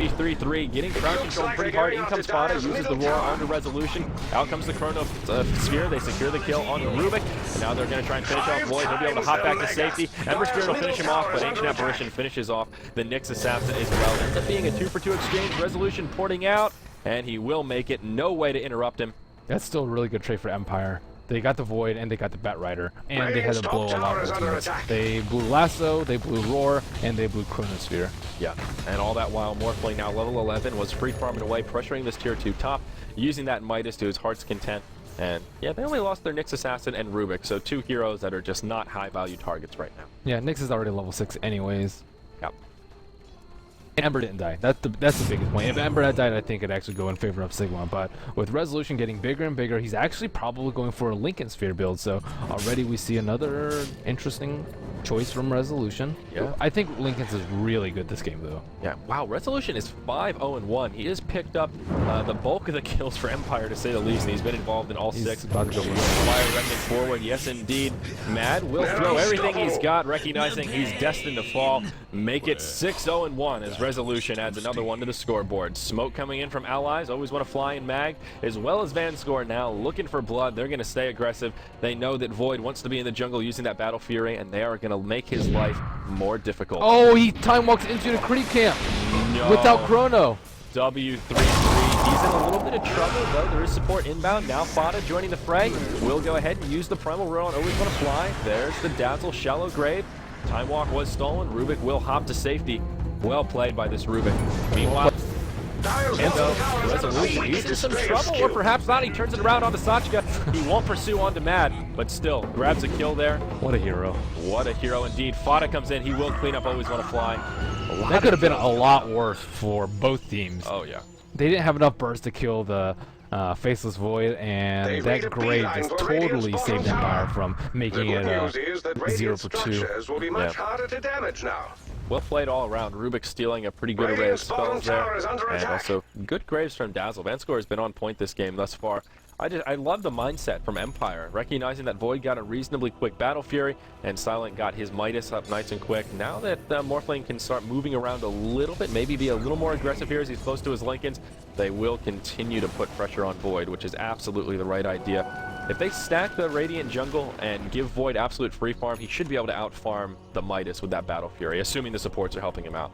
[SPEAKER 4] 3-3, getting crowd control
[SPEAKER 1] like
[SPEAKER 4] pretty
[SPEAKER 1] they're
[SPEAKER 4] hard.
[SPEAKER 1] getting
[SPEAKER 4] In
[SPEAKER 1] out
[SPEAKER 4] comes
[SPEAKER 1] to
[SPEAKER 4] Fada,
[SPEAKER 1] Dyer's
[SPEAKER 4] uses the
[SPEAKER 1] middle
[SPEAKER 4] roar
[SPEAKER 1] tower.
[SPEAKER 4] onto Resolution. Out comes the Chrono Sphere. They secure the kill on Rubik. And now they're going to try and finish off Void. He'll be able to hop back to safety. Ember Spirit will finish him off, but Ancient Apparition finishes off the Nyx Assassin as well. It ends up being a 2-for-2 exchange. Resolution porting out, and he will make it. No way to interrupt him.
[SPEAKER 5] That's still a really good trade for Empire. They got the Void and they got the Bat Rider, and they had to
[SPEAKER 1] Radiant's
[SPEAKER 5] blow
[SPEAKER 1] top
[SPEAKER 5] a lot
[SPEAKER 1] tower
[SPEAKER 5] of
[SPEAKER 1] is under
[SPEAKER 5] ultimates.
[SPEAKER 1] attack.
[SPEAKER 5] They blew Lasso, they blew Roar, and they blew Chronosphere.
[SPEAKER 4] Yeah, and all that while Morphling, now level 11, was free farming away, pressuring this tier 2 top, using that Midas to his heart's content. And yeah, they only lost their Nyx Assassin and Rubik, so 2 heroes that are just not high value targets right now.
[SPEAKER 5] Yeah, Nyx is already level 6 anyways.
[SPEAKER 4] Yep.
[SPEAKER 5] Ember didn't die. That's the biggest point. If Ember had died, I think it'd actually go in favor of Sigma. But with Resolution getting bigger and bigger, he's actually probably going for a Lincoln Sphere build. So already we see another interesting choice from Resolution.
[SPEAKER 4] Yeah.
[SPEAKER 5] I think Lincoln's is really good this game, though.
[SPEAKER 4] Yeah, wow, Resolution is 5-0-1. He has picked up the bulk of the kills for Empire, to say the least, and he's been involved in all
[SPEAKER 5] He's
[SPEAKER 4] 6.
[SPEAKER 5] about to go
[SPEAKER 4] Fire Remnant forward, yes indeed. Mad will throw everything he's got, recognizing he's destined to fall. Make it 6-0-1 as Resolution adds another one to the scoreboard. Smoke coming in from allies, always want to fly in mag, as well as Van Score now looking for blood. They're going to stay aggressive. They know that Void wants to be in the jungle using that Battle Fury, and they are going to make his life more difficult.
[SPEAKER 5] Oh, he time walks into the creep camp
[SPEAKER 4] No.
[SPEAKER 5] without Chrono.
[SPEAKER 4] W33. He's in a little bit of trouble, though. There is support inbound. Now Fada joining the fray. Will go ahead and use the Primal Roar on Always Want to Fly. There's the Dazzle, Shallow Grave. Time Walk was stolen. Rubik will hop to safety. Well played by this Rubik. Meanwhile,
[SPEAKER 1] Dyer's
[SPEAKER 4] and
[SPEAKER 1] middle tower is under
[SPEAKER 4] Resolution,
[SPEAKER 1] siege.
[SPEAKER 4] he's in some
[SPEAKER 1] Display
[SPEAKER 4] trouble, or
[SPEAKER 1] skill.
[SPEAKER 4] perhaps not. He turns it around onto Sachka. He won't pursue onto Mad, but still grabs a kill there.
[SPEAKER 5] What a hero.
[SPEAKER 4] What a hero indeed. Fada comes in. He will clean up Always Want to Fly.
[SPEAKER 5] That could have been a lot worse for both teams.
[SPEAKER 4] Oh, yeah.
[SPEAKER 5] They didn't have enough burst to kill the Faceless Void,
[SPEAKER 1] They
[SPEAKER 5] and
[SPEAKER 1] raid
[SPEAKER 5] that
[SPEAKER 1] a
[SPEAKER 5] grave
[SPEAKER 1] beeline
[SPEAKER 5] just
[SPEAKER 1] for Radiant's
[SPEAKER 5] totally
[SPEAKER 1] bottom
[SPEAKER 5] saved Empire
[SPEAKER 1] tower.
[SPEAKER 5] from
[SPEAKER 1] The
[SPEAKER 5] making
[SPEAKER 1] good
[SPEAKER 5] it
[SPEAKER 1] news is that
[SPEAKER 5] 0
[SPEAKER 1] Radiant
[SPEAKER 5] for 2.
[SPEAKER 1] structures will be much
[SPEAKER 4] Yeah.
[SPEAKER 1] harder to damage now.
[SPEAKER 4] Well played all around. Rubik stealing a pretty good array of
[SPEAKER 1] Radiant's bottom
[SPEAKER 4] spells there.
[SPEAKER 1] tower is under
[SPEAKER 4] And
[SPEAKER 1] attack.
[SPEAKER 4] also good graves from Dazzle. Vanscore has been on point this game thus far. I love the mindset from Empire, recognizing that Void got a reasonably quick Battle Fury, and Silent got his Midas up nice and quick. Now that Morphling can start moving around a little bit, maybe be a little more aggressive here as he's close to his Lincolns, they will continue to put pressure on Void, which is absolutely the right idea. If they stack the Radiant jungle and give Void absolute free farm, he should be able to out-farm the Midas with that Battle Fury, assuming the supports are helping him out.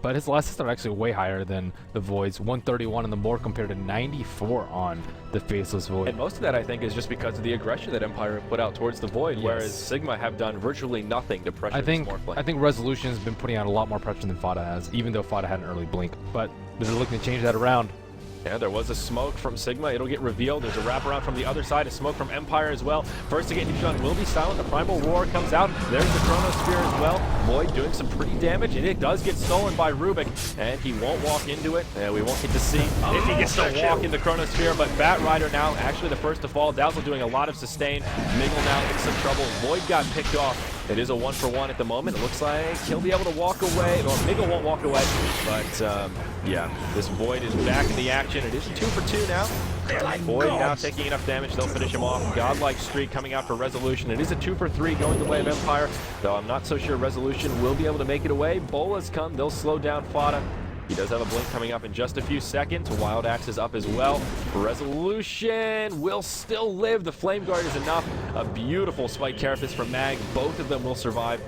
[SPEAKER 5] But his last hits are actually way higher than the Void's. 131 in the Morph compared to 94 on the Faceless Void.
[SPEAKER 4] And most of that, I think, is just because of the aggression that Empire have put out towards the Void, whereas Sigma have done virtually nothing to pressure this Morph lane.
[SPEAKER 5] I think Resolution has been putting out a lot more pressure than Fada has, even though Fada had an early blink. But they're looking to change that around.
[SPEAKER 4] Yeah, there was a smoke from Sigma. It'll get revealed. There's a wraparound from the other side, a smoke from Empire as well. First to get hit on will be Silent. The Primal Roar comes out. There's the Chronosphere as well. Void doing some pretty damage, and it does get stolen by Rubik, and he won't walk into it. And we won't get to see if he gets to walk in the Chronosphere, but Bat Rider now actually the first to fall. Dazzle doing a lot of sustain. Miggle now in some trouble. Void got picked off. It is a 1-for-1 at the moment. It looks like he'll be able to walk away. Well, Miggle won't walk away, but yeah, this Void is back in the action. It is a 2-for-2 now. Void now taking enough damage, they'll finish him off. Godlike streak coming out for Resolution. It is a 2-for-3 going the way of Empire, though I'm not so sure Resolution will be able to make it away. Bolas come, they'll slow down Fada. He does have a blink coming up in just a few seconds. Wild Axe is up as well. Resolution will still live. The Flame Guard is enough. A beautiful Spike Carapace from Mag. Both of them will survive.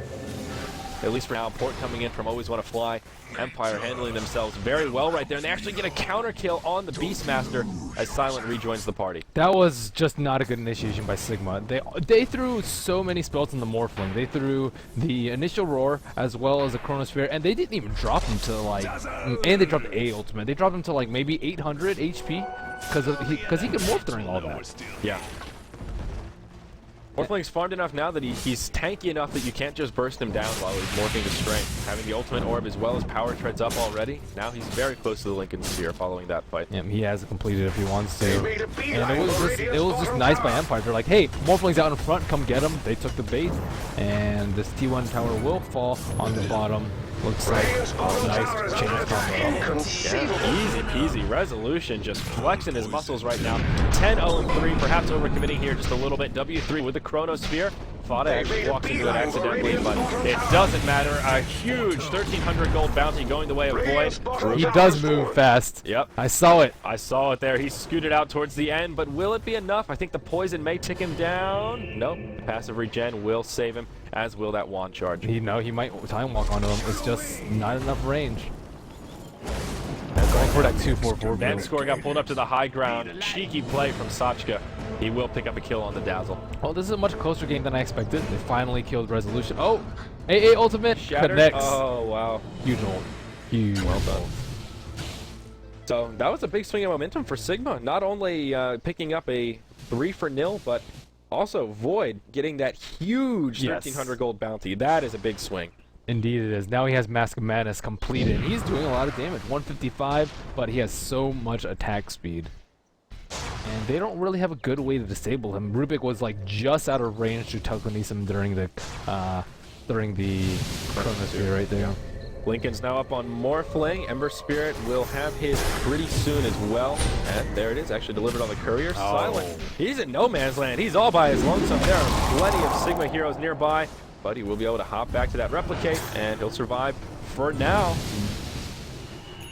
[SPEAKER 4] At least for now. Port coming in from Always Wanna Fly. Empire handling themselves very well right there. And they actually get a counter kill on the Beastmaster as Silent rejoins the party.
[SPEAKER 5] That was just not a good initiation by Sigma. They threw so many spells in the Morphling. They threw the initial Roar as well as the Chronosphere, and they didn't even drop him to like, and they dropped A ultimate. They dropped him to like maybe 800 HP because he could morph during all that.
[SPEAKER 4] Yeah. Morphling's farmed enough now that he's tanky enough that you can't just burst him down while he's morphing to strength. Having the ultimate orb as well as power treads up already. Now he's very close to the Lincoln Sphere following that fight.
[SPEAKER 5] Yeah, he has it completed if he wants to. And it was just nice by Empire. They're like, hey, Morphling's out in front, come get him. They took the bait, and this T1 tower will fall on the bottom. Looks like a nice chain combo.
[SPEAKER 4] Yeah, easy peasy. Resolution just flexing his muscles right now. 10-0-3, perhaps overcommitting here just a little bit. W3 with the Chronosphere. Fada actually walks into it accidentally, but it doesn't matter. A huge 1,300 gold bounty going the way of Void.
[SPEAKER 5] He does move fast.
[SPEAKER 4] Yep.
[SPEAKER 5] I saw it.
[SPEAKER 4] I saw it there. He scooted out towards the end, but will it be enough? I think the poison may tick him down. Nope. The passive regen will save him, as will that wand charge.
[SPEAKER 5] He might time walk onto him. It's just not enough range. Going for that 2-4-4.
[SPEAKER 4] Van Score got pulled up to the high ground. Cheeky play from Sachka. He will pick up a kill on the Dazzle.
[SPEAKER 5] Well, this is a much closer game than I expected. They finally killed Resolution. Oh! AA ultimate connects.
[SPEAKER 4] Oh, wow.
[SPEAKER 5] Huge ult. Huge.
[SPEAKER 4] Well done. So that was a big swing of momentum for Sigma. Not only picking up a 3-for-0, but also Void getting that huge 1,300 gold bounty. That is a big swing.
[SPEAKER 5] Indeed it is. Now he has Mask of Madness completed. He's doing a lot of damage. 155, but he has so much attack speed. And they don't really have a good way to disable him. Rubik was like just out of range to telekinesis him during the Chronosphere right there.
[SPEAKER 4] Lincoln's now up on Morphling. Ember Spirit will have his pretty soon as well. And there it is, actually delivered on the courier. Silent. He's in no man's land. He's all by his lonesome. There are plenty of Sigma heroes nearby, but he will be able to hop back to that replicate, and he'll survive for now.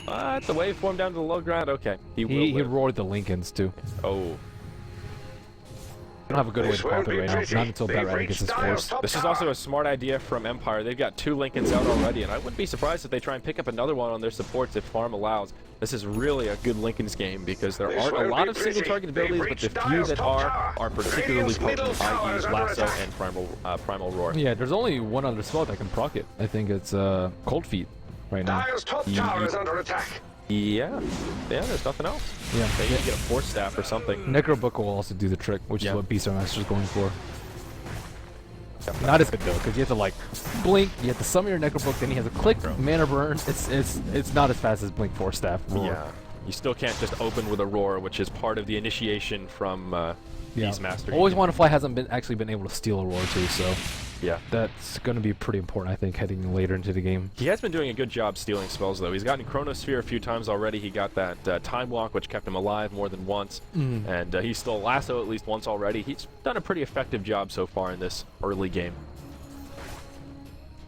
[SPEAKER 4] But the wave formed down to the low ground. Okay, he
[SPEAKER 5] roared the Lincolns too.
[SPEAKER 4] Oh.
[SPEAKER 5] I don't have a good way to pop it right now. Not until Bat Rider gets his force.
[SPEAKER 4] This is also a smart idea from Empire. They've got 2 Lincolns out already, and I wouldn't be surprised if they try and pick up another one on their supports if farm allows. This is really a good Lincolns game because there aren't a lot of single target abilities, but the few that are particularly potent, i.e. Lasso and Primal Roar.
[SPEAKER 5] Yeah, there's only one other spell that can proc it. I think it's Cold Feet right now.
[SPEAKER 1] Dire's top tower is under attack.
[SPEAKER 4] Yeah, there's nothing else.
[SPEAKER 5] Yeah,
[SPEAKER 4] they need to get a Force Staff or something.
[SPEAKER 5] Necrobook will also do the trick, which is what Beastmaster Master's going for. Not as good though, because you have to like blink, you have to summon your Necrobook, then he has a click, mana burn. It's not as fast as Blink Force Staff. Roar.
[SPEAKER 4] Yeah, you still can't just open with a Roar, which is part of the initiation from Beastmaster.
[SPEAKER 5] Always Wanna Fly hasn't actually been able to steal a Roar too, so
[SPEAKER 4] yeah,
[SPEAKER 5] that's going to be pretty important, I think, heading later into the game.
[SPEAKER 4] He has been doing a good job stealing spells, though. He's gotten Chronosphere a few times already. He got that Time Walk, which kept him alive more than once. And he stole Lasso at least once already. He's done a pretty effective job so far in this early game.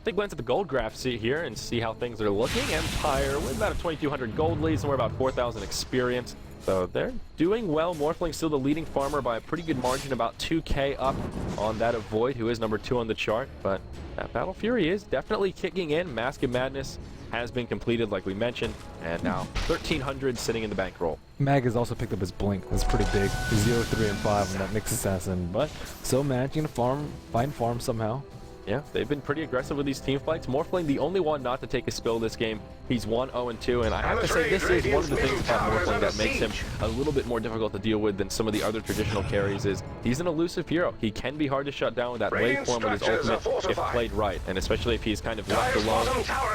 [SPEAKER 4] Take a glance at the gold graph here and see how things are looking. Empire with about a 2,200 gold lead, somewhere about 4,000 experience. So they're doing well. Morphling still the leading farmer by a pretty good margin, about 2k up on that of Void, who is number 2 on the chart. But that Battle Fury is definitely kicking in. Mask of Madness has been completed, like we mentioned, and now 1,300 sitting in the bankroll.
[SPEAKER 5] Mag has also picked up his blink. That's pretty big. 0, 3, and 5 on that mixed assassin, but still managing to find farm somehow.
[SPEAKER 4] Yeah, they've been pretty aggressive with these team fights. Morphling, the only one not to take a spill this game. He's 1-0-2, and I have to say this is one of the things about Morphling that makes him a little bit more difficult to deal with than some of the other traditional carries is he's an elusive hero. He can be hard to shut down with that waveform with his ultimate if played right, and especially if he's kind of left alone.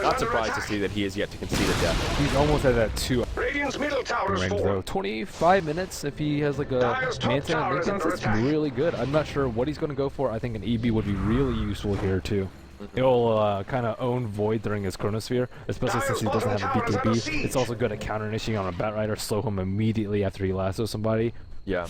[SPEAKER 4] Not surprised to see that he is yet to concede a death.
[SPEAKER 5] He's almost at that 2
[SPEAKER 1] Radiant's middle tower's
[SPEAKER 5] range though. 25 minutes if he has like a Manta and Lincoln, that's really good. I'm not sure what he's going to go for. I think an EB would be really useful here too. He'll kind of own Void during his Chronosphere, especially since he doesn't have a BKB. It's also good at counter-initiating on a Batrider, slow him immediately after he lassos somebody.
[SPEAKER 4] Yeah.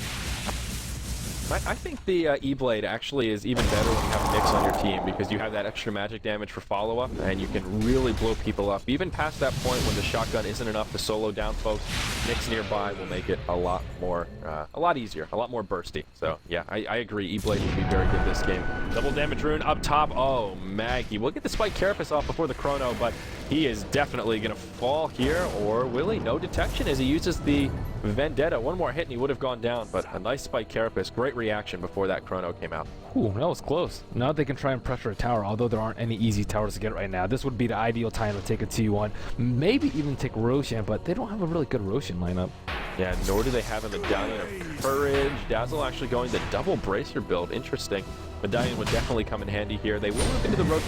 [SPEAKER 4] I think the E-Blade actually is even better when you have a Nyx on your team because you have that extra magic damage for follow-up and you can really blow people up. Even past that point when the shotgun isn't enough to solo down folks, Nyx nearby will make it a lot more, a lot easier, a lot more bursty. So yeah, I agree. E-Blade will be very good this game. Double damage rune up top. Oh, Maggie. We'll get the Spike Carapace off before the Chrono, but he is definitely going to fall here, or will he? No detection as he uses the Vendetta. One more hit and he would have gone down, but a nice Spike Carapace. Great reaction before that Chrono came out.
[SPEAKER 5] Ooh, that was close. Now they can try and pressure a tower, although there aren't any easy towers to get right now. This would be the ideal time to take a T1, maybe even take Roshan, but they don't have a really good Roshan lineup.
[SPEAKER 4] Yeah, nor do they have a Medallion of Courage. Dazzle actually going the double bracer build. Interesting. Medallion would definitely come in handy here. They will move into the road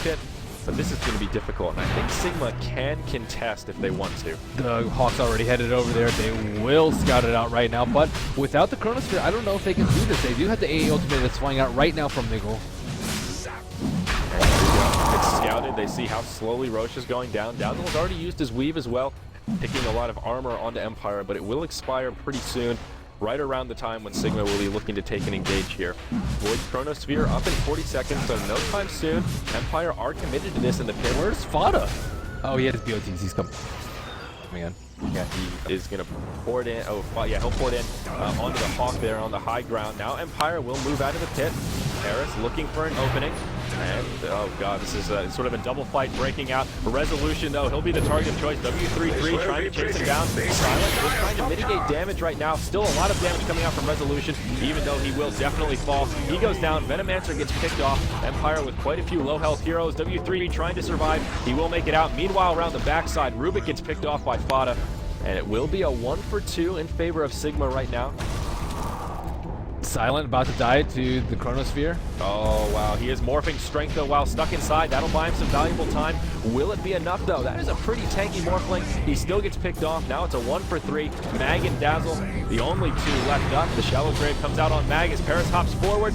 [SPEAKER 4] pit, but this is going to be difficult, and I think Sigma can contest if they want to.
[SPEAKER 5] The Hawk's already headed over there. They will scout it out right now, but without the Chronosphere, I don't know if they can do this. They do have the AA ultimate that's flying out right now from Nigel.
[SPEAKER 4] It's scouted. They see how slowly Roche is going down. Dazzle has already used his weave as well, picking a lot of armor onto Empire, but it will expire pretty soon, right around the time when Sigma will be looking to take an engage here. Void's Chronosphere up in 40 seconds, so no time soon. Empire are committed to this in the pit.
[SPEAKER 5] Where's Fada? Oh, he had his BOTs. He's coming in.
[SPEAKER 4] Yeah, he is going to pour it in. Oh, yeah, he'll pour it in onto the Hawk there on the high ground. Now Empire will move out of the pit. Harris looking for an opening. And, oh god, this is sort of a double fight breaking out. Resolution, though, he'll be the target of choice. W33 trying to chase him down. Silent just trying to mitigate damage right now. Still a lot of damage coming out from Resolution, even though he will definitely fall. He goes down. Venomancer gets picked off. Empire with quite a few low-health heroes. W3 trying to survive. He will make it out. Meanwhile, around the backside, Rubik gets picked off by Fada. And it will be a 1-for-2 in favor of Sigma right now.
[SPEAKER 5] Silent about to die to the Chronosphere.
[SPEAKER 4] Oh, wow. He is morphing strength, though, while stuck inside. That'll buy him some valuable time. Will it be enough, though? That is a pretty tanky morphling. He still gets picked off. Now it's a 1-for-3. Mag and Dazzle, the only two left up. The Shallow Grave comes out on Mag as Paris hops forward.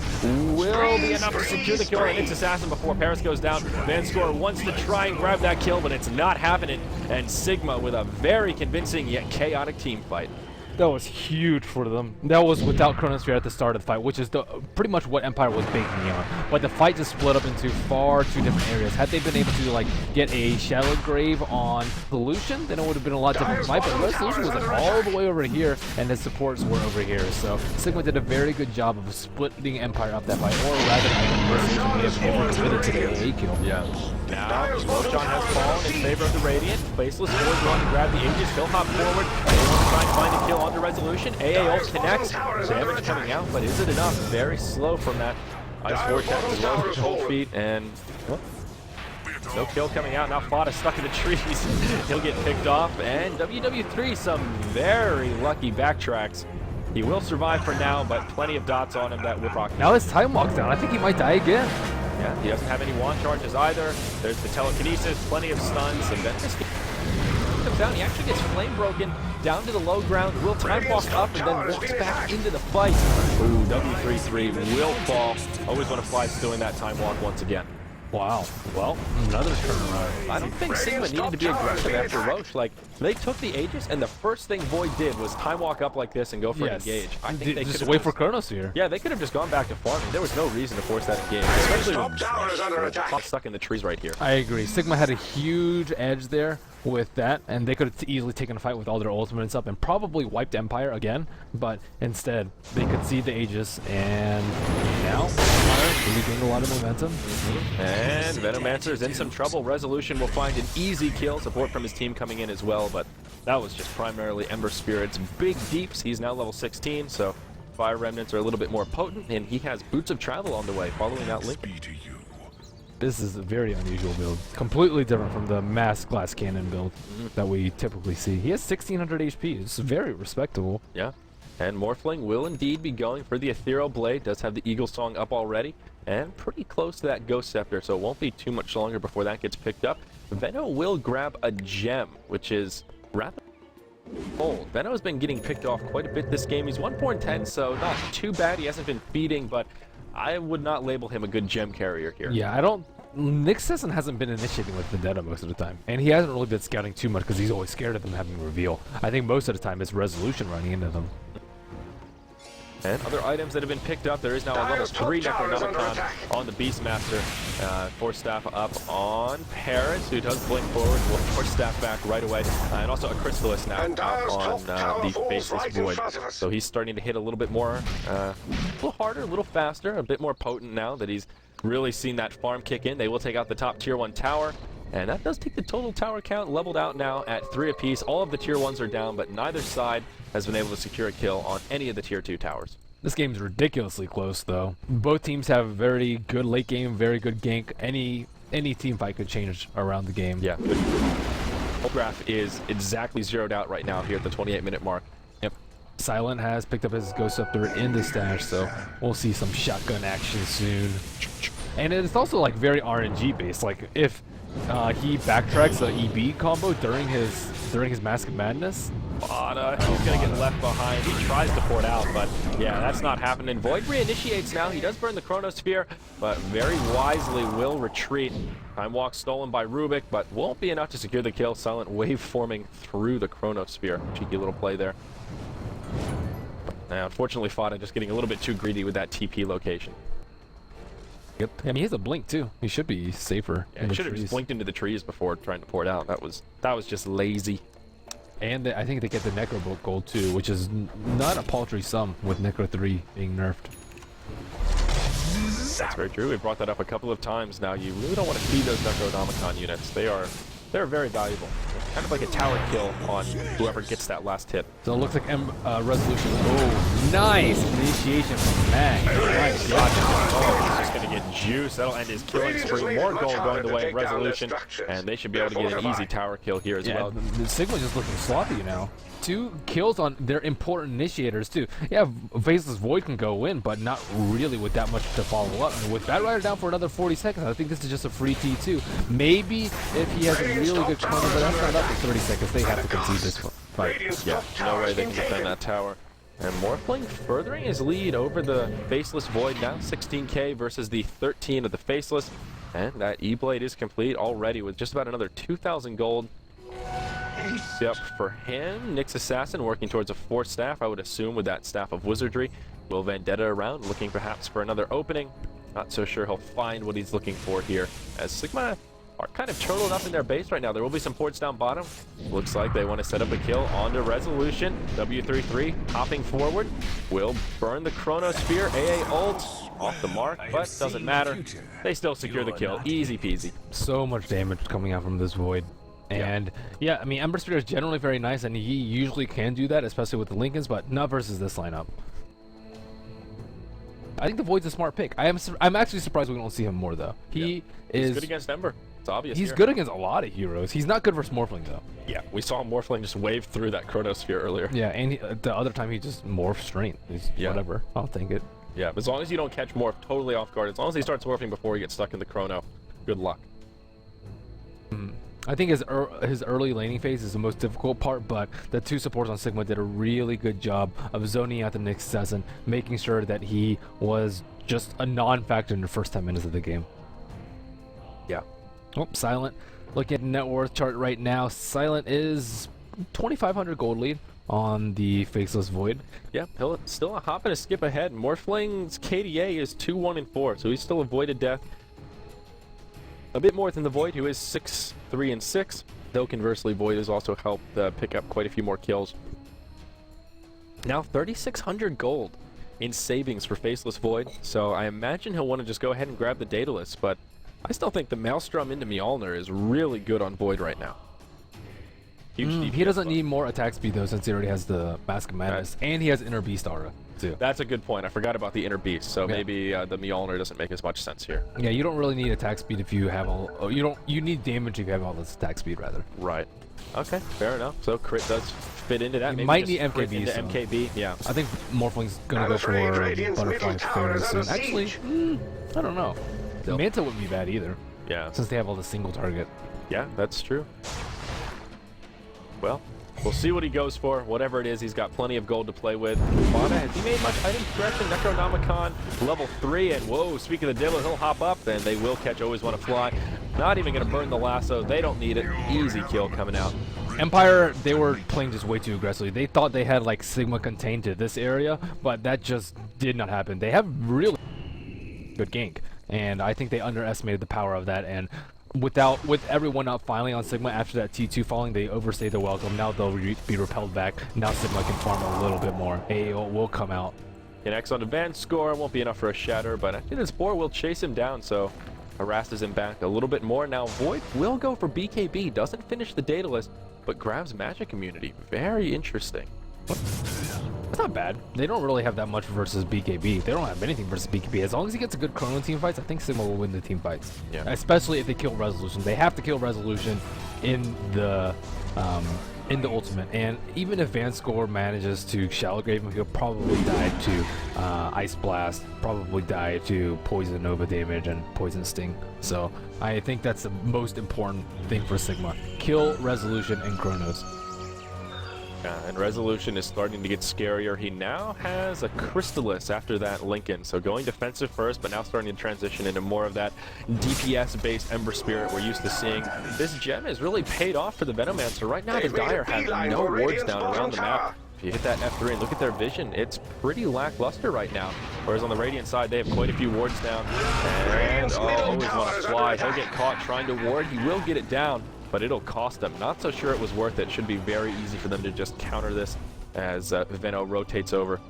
[SPEAKER 4] Will be enough to secure the kill on Nyx Assassin before Paris goes down. Vanscore wants to try and grab that kill, but it's not happening. And Sigma with a very convincing yet chaotic team fight.
[SPEAKER 5] That was huge for them. That was without Chronosphere at the start of the fight, which is pretty much what Empire was banking on. But the fight just split up into far too different areas. Had they been able to like get a Shallow Grave on Solution, then it would have been a lot different fight. But Resolution was like all the way over here, and his supports were over here. So Sigma did a very good job of splitting Empire up that fight, or rather, Resolution may have been committed to the AA kill.
[SPEAKER 4] Yeah. Now, Roshan has fallen in favor of the Radiant. Faceless Forge going to grab the Aegis. He'll hop forward. They want to try and find a kill onto Resolution. AA ult connects. Damage coming out, but is it enough? Very slow from that Ice Vortex as well as the cold feet. And no kill coming out. Now Fada stuck in the trees. He'll get picked off. And WW3, some very lucky backtracks. He will survive for now, but plenty of dots on him that will rock.
[SPEAKER 5] Now his time walks down. I think he might die again.
[SPEAKER 4] Yeah, he doesn't have any wand charges either. There's the telekinesis, plenty of stuns, and then this comes down. He actually gets flame broken down to the low ground. Will time walk up and then walks back into the fight. Ooh, W33 will fall. Always want to fly doing that time walk once again.
[SPEAKER 5] Wow. Well, another turnaround.
[SPEAKER 4] I don't think Sigma needed to be aggressive after Roche. Like, they took the Aegis, and the first thing Void did was time walk up like this and go for an engage. I think they
[SPEAKER 5] just
[SPEAKER 4] could
[SPEAKER 5] wait for Chronosphere.
[SPEAKER 4] Yeah, they could have just gone back to farming. There was no reason to force that engage, especially when
[SPEAKER 1] tower is under attack.
[SPEAKER 4] stuck in the trees right here.
[SPEAKER 5] I agree. Sigma had a huge edge there with that, and they could have easily taken a fight with all their ultimates up and probably wiped Empire again, but instead they could see the Aegis, and now Empire really gained a lot of momentum.
[SPEAKER 4] And Venomancer's in some trouble. Resolution will find an easy kill. Support from his team coming in as well, but that was just primarily Ember Spirit's big deeps. He's now level 16, so Fire Remnants are a little bit more potent, and he has Boots of Travel on the way, following that link.
[SPEAKER 5] This is a very unusual build. Completely different from the mass glass cannon build that we typically see. He has 1600 HP. It's very respectable.
[SPEAKER 4] Yeah. And Morphling will indeed be going for the Ethereal Blade. Does have the Eagle Song up already. And pretty close to that Ghost Scepter, so it won't be too much longer before that gets picked up. Veno will grab a gem, which is rather old. Veno has been getting picked off quite a bit this game. He's 1.10, so not too bad. He hasn't been feeding, but I would not label him a good gem carrier here.
[SPEAKER 5] Yeah, I don't... Nick Sesson hasn't been initiating with Vendetta most of the time, and he hasn't really been scouting too much because he's always scared of them having reveal. I think most of the time it's Resolution running into them.
[SPEAKER 4] And other items that have been picked up, there is now a level 3 Necronomicon on the Beastmaster. Force Staff up on Paris, who does blink forward, will Force Staff back right away. And also a Crystallis now on the Faceless Void. So he's starting to hit a little bit more, a little harder, a little faster, a bit more potent now that he's really seen that farm kick in. They will take out the top tier 1 tower. And that does take the total tower count leveled out now at 3 apiece. All of the tier 1s are down, but neither side has been able to secure a kill on any of the tier 2 towers.
[SPEAKER 5] This game's ridiculously close, though. Both teams have very good late game, very good gank. Any team fight could change around the game.
[SPEAKER 4] Yeah. Graph is exactly zeroed out right now here at the 28-minute mark.
[SPEAKER 5] Yep. Silent has picked up his Ghost Scepter in the stash, so we'll see some shotgun action soon. And it's also like very RNG based. Like if he backtracks the EB combo during his Mask of Madness,
[SPEAKER 4] Fada, he's gonna get left behind. He tries to port out, but yeah, that's not happening. Void reinitiates now. He does burn the Chronosphere, but very wisely will retreat. Time walk stolen by Rubik, but won't be enough to secure the kill. Silent wave forming through the Chronosphere. Cheeky little play there. Now, unfortunately, Fada just getting a little bit too greedy with that TP location.
[SPEAKER 5] Yep. I mean, he has a blink too. He should be safer.
[SPEAKER 4] Yeah, he should have just blinked into the trees before trying to port out. That was just lazy.
[SPEAKER 5] And I think they get the Necro Bolt gold too, which is not a paltry sum with Necro 3 being nerfed.
[SPEAKER 4] That's very true. We've brought that up a couple of times now. You really don't want to feed those Necronomicon units. They're very valuable. Kind of like a tower kill on whoever gets that last hit.
[SPEAKER 5] So it looks like Resolution. Oh, nice initiation from Mag. Nice.
[SPEAKER 4] Oh, he's just going to get juice. That'll end his killing spree. More gold going the way of Resolution, and they should be able to get an easy tower kill here as well.
[SPEAKER 5] The Sigma just looking sloppy now. 2 kills on their important initiators too. Yeah, Faceless Void can go in, but not really with that much to follow up. And with Batrider down for another 40 seconds, I think this is just a free T2. Maybe if he has a really good corner, but that's not up for 30 seconds. They have to concede this fight.
[SPEAKER 4] Yeah, no way they can defend that tower. And Morphling furthering his lead over the Faceless Void now, 16k versus the 13 of the Faceless. And that E-Blade is complete already with just about another 2,000 gold. Yep, for him, Nyx Assassin working towards a 4th staff, I would assume, with that Staff of Wizardry. Will Vendetta around, looking perhaps for another opening. Not so sure he'll find what he's looking for here, as Sigma are kind of turtled up in their base right now. There will be some ports down bottom. Looks like they want to set up a kill onto Resolution. W33 hopping forward. Will burn the Chronosphere. AA ult off the mark, but doesn't matter. They still secure the kill. Easy peasy.
[SPEAKER 5] So much damage coming out from this Void. And yeah, I mean, Ember Spirit is generally very nice, and he usually can do that, especially with the Lincolns, but not versus this lineup. I think the Void's a smart pick. I'm actually surprised we don't see him more though. He's
[SPEAKER 4] good against Ember. It's obvious.
[SPEAKER 5] He's good against a lot of heroes. He's not good versus Morphling though.
[SPEAKER 4] Yeah, we saw Morphling just wave through that Chronosphere earlier.
[SPEAKER 5] Yeah, and the other time he just morphed strength. Whatever, I'll take it.
[SPEAKER 4] Yeah, as long as you don't catch Morph totally off guard, as long as he starts morphing before he gets stuck in the Chrono, good luck.
[SPEAKER 5] I think his early laning phase is the most difficult part, but the 2 supports on Sigma did a really good job of zoning out the Nyx Assassin, making sure that he was just a non-factor in the first 10 minutes of the game.
[SPEAKER 4] Yeah.
[SPEAKER 5] Oh, Silent. Looking at net worth chart right now, Silent is 2,500 gold lead on the Faceless Void.
[SPEAKER 4] Yeah, he'll still a hop and a skip ahead. Morphling's KDA is 2-1-4, so he's still avoided death a bit more than the Void, who is 6-3-6. Though conversely, Void has also helped pick up quite a few more kills. Now 3,600 gold in savings for Faceless Void, so I imagine he'll want to just go ahead and grab the Daedalus, but I still think the Maelstrom into Mjolnir is really good on Void right now.
[SPEAKER 5] He doesn't need more attack speed though, since he already has the Mask of Madness, and he has Inner Beast aura too.
[SPEAKER 4] That's a good point. I forgot about the Inner Beast, so maybe the Mjolnir doesn't make as much sense here.
[SPEAKER 5] Yeah, you don't really need attack speed if you have all. Oh, you need damage if you have all this attack speed rather.
[SPEAKER 4] Right. Okay, fair enough. So crit does fit into that.
[SPEAKER 5] You
[SPEAKER 4] maybe
[SPEAKER 5] might
[SPEAKER 4] just
[SPEAKER 5] need
[SPEAKER 4] crit
[SPEAKER 5] MKB.
[SPEAKER 4] into
[SPEAKER 5] So.
[SPEAKER 4] MKB, yeah.
[SPEAKER 5] I think Morphling's gonna go for Butterfly fairly soon. Actually, I don't know. Manta wouldn't be bad either.
[SPEAKER 4] Yeah.
[SPEAKER 5] Since they have all the single target.
[SPEAKER 4] Yeah, that's true. Well, we'll see what he goes for. Whatever it is, he's got plenty of gold to play with. Fada, has he made much item progression? Necronomicon, level 3, and whoa, speaking of the devil, he'll hop up, and they will catch Always Want to Fly. Not even going to burn the lasso. They don't need it. Easy kill coming out.
[SPEAKER 5] Empire, they were playing just way too aggressively. They thought they had like Sigma contained to this area, but that just did not happen. They have really good gank, and I think they underestimated the power of that, and with everyone up finally on Sigma after that T2 falling, they overstayed their welcome. Now they'll be repelled back. Now Sigma can farm a little bit more. AO will come out.
[SPEAKER 4] An X on advanced score won't be enough for a shatter, but I think this boar will chase him down, so harasses him back a little bit more. Now Void will go for BKB, doesn't finish the Daedalus, but grabs magic immunity. Very interesting.
[SPEAKER 5] It's not bad. They don't really have that much versus BKB. They don't have anything versus BKB. As long as he gets a good Chrono team fights, I think Sigma will win the team fights.
[SPEAKER 4] Yeah.
[SPEAKER 5] Especially if they kill Resolution. They have to kill Resolution in the ultimate. And even if Van Score manages to Shallow Grave him, he'll probably die to Ice Blast, probably die to Poison Nova damage and Poison Sting. So I think that's the most important thing for Sigma. Kill Resolution and Chronos.
[SPEAKER 4] And Resolution is starting to get scarier. He now has a Crystallis after that Lincoln. So going defensive first, but now starting to transition into more of that DPS-based Ember Spirit we're used to seeing. This gem has really paid off for the Venomancer. Right now, the Dire has no wards down around the map. If you hit that F3 and look at their vision, it's pretty lackluster right now. Whereas on the Radiant side, they have quite a few wards down. And Always Want to Fly. He'll get caught trying to ward. He will get it down, but it'll cost them. Not so sure it was worth it. Should be very easy for them to just counter this as Veno rotates over.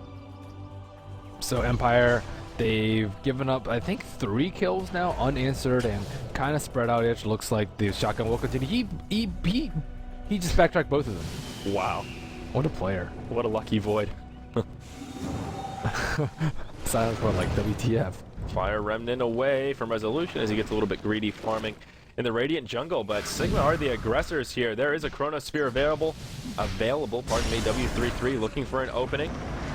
[SPEAKER 5] So Empire, they've given up, I think, 3 kills now, unanswered, and kind of spread out. It looks like the shotgun will continue. He just backtracked both of them.
[SPEAKER 4] Wow.
[SPEAKER 5] What a player.
[SPEAKER 4] What a lucky Void.
[SPEAKER 5] Silence for like WTF.
[SPEAKER 4] Fire Remnant away from Resolution as he gets a little bit greedy farming in the Radiant jungle, but Sigma are the aggressors here. There is a Chronosphere available, pardon me, W33 looking for an opening.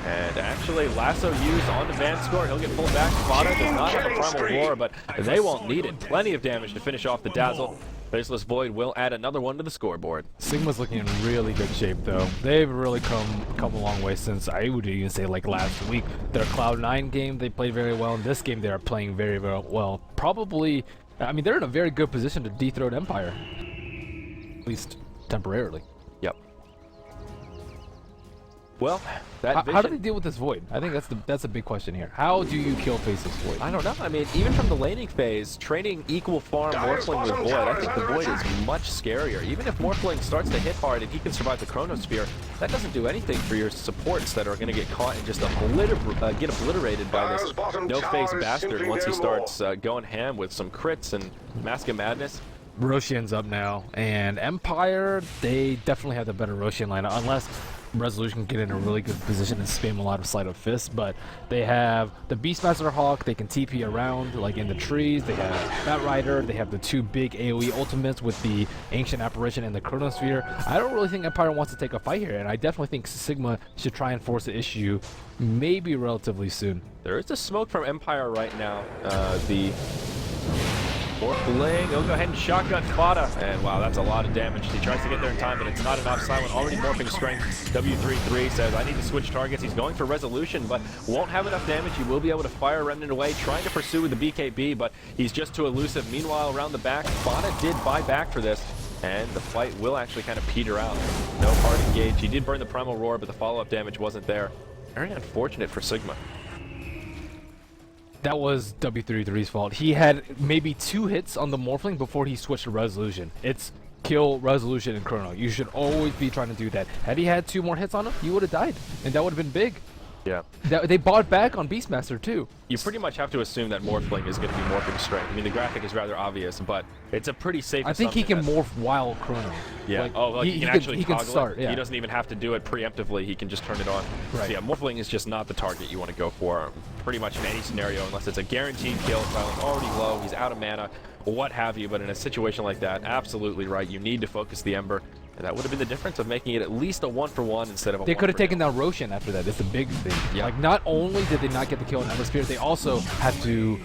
[SPEAKER 4] And actually, lasso used on the Van Score. He'll get pulled back. Fada does not have a Primal Roar, but they won't need it. Plenty of damage to finish off the Dazzle. Faceless Void will add another one to the scoreboard.
[SPEAKER 5] Sigma's looking in really good shape, though. They've really come a long way since, I would even say, like last week. Their Cloud9 game, they played very well. In this game, they are playing very, very well. Probably, I mean, they're in a very good position to dethrone Empire. At least temporarily.
[SPEAKER 4] Yep. Well, that
[SPEAKER 5] how do they deal with this Void? I think that's a big question here. How do you kill Faceless Void?
[SPEAKER 4] I don't know. I mean, even from the laning phase, trading equal farm Morphling with Void, I think the Void is much scarier. Even if Morphling starts to hit hard and he can survive the Chronosphere, that doesn't do anything for your supports that are going to get caught and just get obliterated by this no-face bastard once he starts going ham with some crits and Mask of Madness.
[SPEAKER 5] Roshan's up now, and Empire, they definitely have the better Roshan lineup, unless Resolution can get in a really good position and spam a lot of Sleight of Fist. But they have the Beastmaster Hawk, they can TP around like in the trees, they have Bat Rider, they have the 2 big AoE ultimates with the Ancient Apparition and the Chronosphere. I don't really think Empire wants to take a fight here, and I definitely think Sigma should try and force the issue maybe relatively soon.
[SPEAKER 4] There is a smoke from Empire right now. The Morphling, he'll go ahead and shotgun Fada. And wow, that's a lot of damage. He tries to get there in time, but it's not enough. Silent already morphing strength. W33 says, I need to switch targets. He's going for resolution, but won't have enough damage. He will be able to fire Remnant away, trying to pursue with the BKB, but he's just too elusive. Meanwhile, around the back, Fada did buy back for this, and the fight will actually kind of peter out. No hard engage. He did burn the Primal Roar, but the follow-up damage wasn't there. Very unfortunate for Sigma.
[SPEAKER 5] That was W33's fault. He had maybe 2 hits on the Morphling before he switched to Resolution. It's kill, Resolution, and Chrono. You should always be trying to do that. Had he had 2 more hits on him, he would have died, and that would have been big.
[SPEAKER 4] Yeah.
[SPEAKER 5] They bought back on Beastmaster too.
[SPEAKER 4] You pretty much have to assume that Morphling is going to be morphing strength. I mean, the graphic is rather obvious, but it's a pretty safe
[SPEAKER 5] I think he can
[SPEAKER 4] assumption
[SPEAKER 5] morph while Chrono.
[SPEAKER 4] Yeah.
[SPEAKER 5] Like,
[SPEAKER 4] he can actually
[SPEAKER 5] he can
[SPEAKER 4] toggle
[SPEAKER 5] start,
[SPEAKER 4] it.
[SPEAKER 5] yeah.
[SPEAKER 4] He doesn't even have to do it preemptively. He can just turn it on.
[SPEAKER 5] Right.
[SPEAKER 4] So yeah, Morphling is just not the target you want to go for pretty much in any scenario unless it's a guaranteed kill. Silent's already low. He's out of mana, what have you. But in a situation like that, absolutely right. You need to focus the Ember. And that would have been the difference of making it at least a 1-for-1 instead of a 1-for-2.
[SPEAKER 5] They could have taken down Roshan after that. That's the big thing.
[SPEAKER 4] Yeah.
[SPEAKER 5] Like, not only did they not get the kill on Ember Spirit, they also had to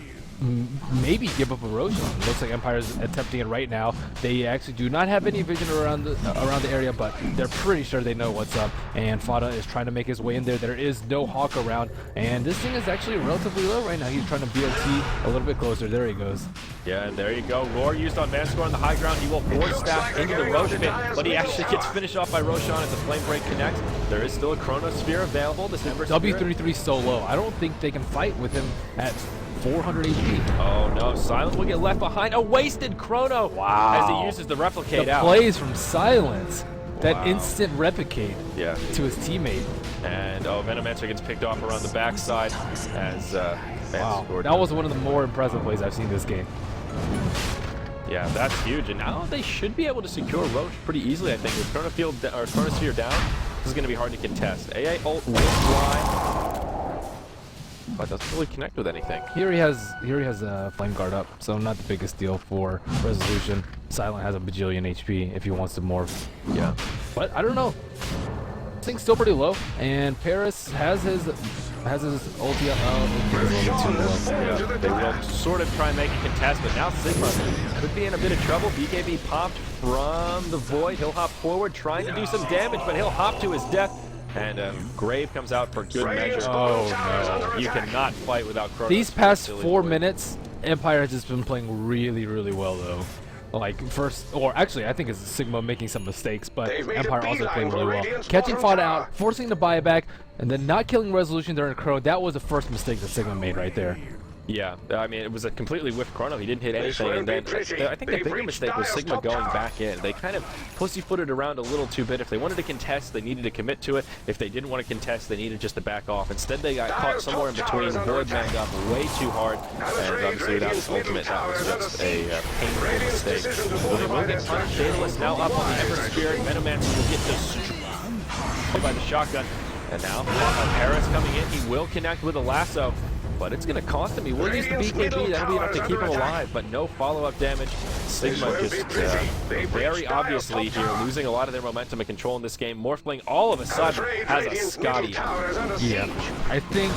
[SPEAKER 5] maybe give up a Roshan. It looks like Empire's attempting it right now. They actually do not have any vision around the area, but they're pretty sure they know what's up. And Fada is trying to make his way in there. There is no Hawk around, and this thing is actually relatively low right now. He's trying to BLT a little bit closer. There he goes.
[SPEAKER 4] Yeah, and there you go. Roar used on Vanscore on the high ground. He will force staff into the Roshan pit, but he actually gets finished off by Roshan as the Flame Break connects. There is still a Chrono Sphere available. This Ember
[SPEAKER 5] W33 is so low. I don't think they can fight with him at 400 HP.
[SPEAKER 4] Oh no, Silent will get left behind. A wasted Chrono!
[SPEAKER 5] Wow.
[SPEAKER 4] As he uses the replicate
[SPEAKER 5] The
[SPEAKER 4] out.
[SPEAKER 5] plays from Silence. That
[SPEAKER 4] Wow.
[SPEAKER 5] instant replicate
[SPEAKER 4] Yeah.
[SPEAKER 5] to his teammate.
[SPEAKER 4] And Venomancer gets picked off around the backside as
[SPEAKER 5] Wow.
[SPEAKER 4] scored.
[SPEAKER 5] That was one of the more impressive plays I've seen this game.
[SPEAKER 4] Yeah, that's huge. And now they should be able to secure Roche pretty easily, I think. With Chronosphere down, this is going to be hard to contest. AA ult will fly, but doesn't really connect with anything.
[SPEAKER 5] Here he has a Flame Guard up, so not the biggest deal for Resolution. Silent has a bajillion HP if he wants to morph.
[SPEAKER 4] Yeah.
[SPEAKER 5] But I don't know. This thing's still pretty low, and Paris has his ulti up. Oh, a little bit too low.
[SPEAKER 4] Yeah, they will sort of try and make a contest, but now Sigma could be in a bit of trouble. BKB popped from the void. He'll hop forward, trying to do some damage, but he'll hop to his death. And Grave comes out for good measure.
[SPEAKER 5] Oh,
[SPEAKER 4] no. You cannot fight without Chronos.
[SPEAKER 5] These past 4 minutes, Empire has just been playing really, really well, though. Like, actually, I think it's Sigma making some mistakes, but Empire also played really well. Catching Fada out, forcing the buyback, and then not killing Resolution during Chrono, that was the first mistake that Sigma made right there.
[SPEAKER 4] Yeah, I mean, it was a completely whiffed Chrono. He didn't hit anything, and then I think the bigger mistake was Sigma going back in. They kind of pussyfooted around a little too bit. If they wanted to contest, they needed to commit to it. If they didn't want to contest, they needed just to back off. Instead, they got caught somewhere in between, void manned up way too hard, and obviously without his ultimate, that was just a painful mistake. Well, they will get punished. Daedalus now up on the Ember Spirit. Venomancer will get destroyed by the shotgun. And now, Paris coming in. He will connect with a lasso. But it's going to cost him. He will use the BKB. That'll be enough to keep him alive, but no follow-up damage. Sigma just very obviously here losing a lot of their momentum and control in this game. Morphling all of a sudden has a Scotty.
[SPEAKER 5] Yeah, I think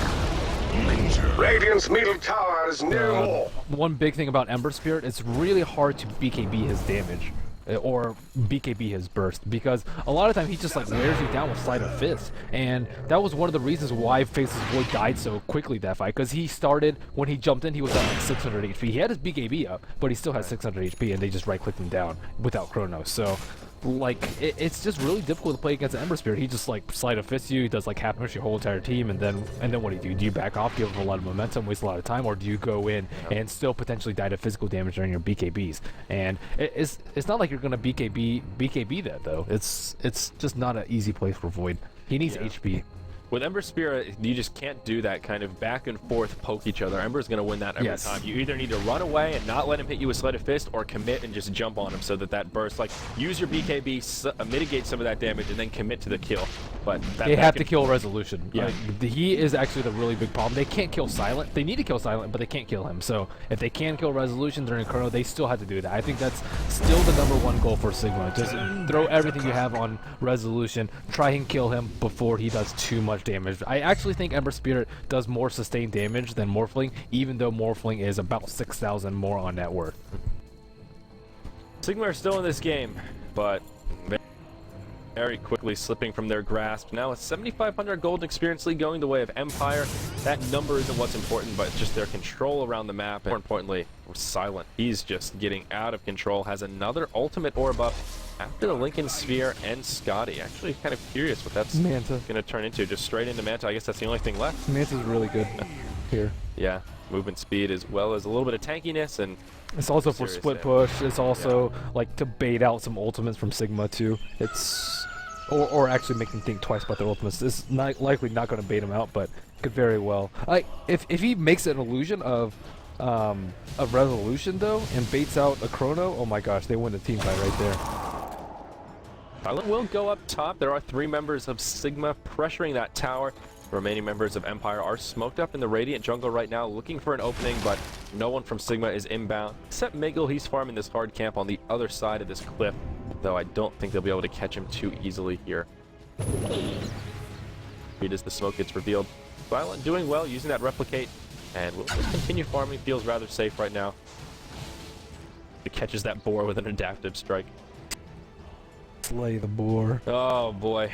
[SPEAKER 1] Radiant's middle tower is no more.
[SPEAKER 5] one big thing about Ember Spirit, it's really hard to BKB his damage. Or BKB his burst, because a lot of time he just like wears you down with Sleight of Fist, and that was one of the reasons why Faceless Void died so quickly that fight, because he started, when he jumped in, he was at like 600 HP. He had his BKB up, but he still had 600 HP, and they just right-clicked him down without Chronos. So like it's just really difficult to play against Ember Spirit. He just like Sleight of Fist you, he does like half push your whole entire team, and then what do you do? Do you back off, give him a lot of momentum, waste a lot of time, or do you go in and still potentially die to physical damage during your BKBs? And it's not like you're gonna BKB that though. It's just not an easy place for Void. He needs HP.
[SPEAKER 4] With Ember Spirit, you just can't do that kind of back and forth poke each other. Ember's going to win that every time. You either need to run away and not let him hit you with Sleight of Fist, or commit and just jump on him so that burst. Like, use your BKB, mitigate some of that damage, and then commit to the kill. but
[SPEAKER 5] they have to kill Resolution.
[SPEAKER 4] Yeah.
[SPEAKER 5] He is actually the really big problem. They can't kill Silent. They need to kill Silent, but they can't kill him. So if they can kill Resolution during Chrono, they still have to do that. I think that's still the #1 goal for Sigma. Just throw everything you have on Resolution, try and kill him before he does too much damage. I actually think Ember Spirit does more sustained damage than Morphling, even though Morphling is about 6,000 more on net worth.
[SPEAKER 4] Sigma are still in this game, but very quickly slipping from their grasp. Now a 7,500 gold experience lead going the way of Empire. That number isn't what's important, but just their control around the map. And more importantly, Silent. He's just getting out of control. Has another ultimate orb up after the Lincoln Sphere and Scotty. Actually kind of curious what that's going to turn into. Just straight into Manta. I guess that's the only thing left.
[SPEAKER 5] Manta's really good here.
[SPEAKER 4] Yeah, movement speed as well as a little bit of tankiness, and
[SPEAKER 5] it's also for split push. It's also like to bait out some ultimates from Sigma too. It's or actually make them think twice about their ultimates. It's not likely not going to bait him out, but could very well. If he makes an illusion of Resolution though and baits out a Chrono, oh my gosh, they win the team fight right there.
[SPEAKER 4] Silent will go up top. There are 3 members of Sigma pressuring that tower. The remaining members of Empire are smoked up in the Radiant jungle right now, looking for an opening, but no one from Sigma is inbound. Except Miguel, he's farming this hard camp on the other side of this cliff, though I don't think they'll be able to catch him too easily here. As the smoke gets revealed. Silent doing well, using that replicate, and will just continue farming. Feels rather safe right now. He catches that boar with an adaptive strike.
[SPEAKER 5] Slay the boar.
[SPEAKER 4] Oh boy.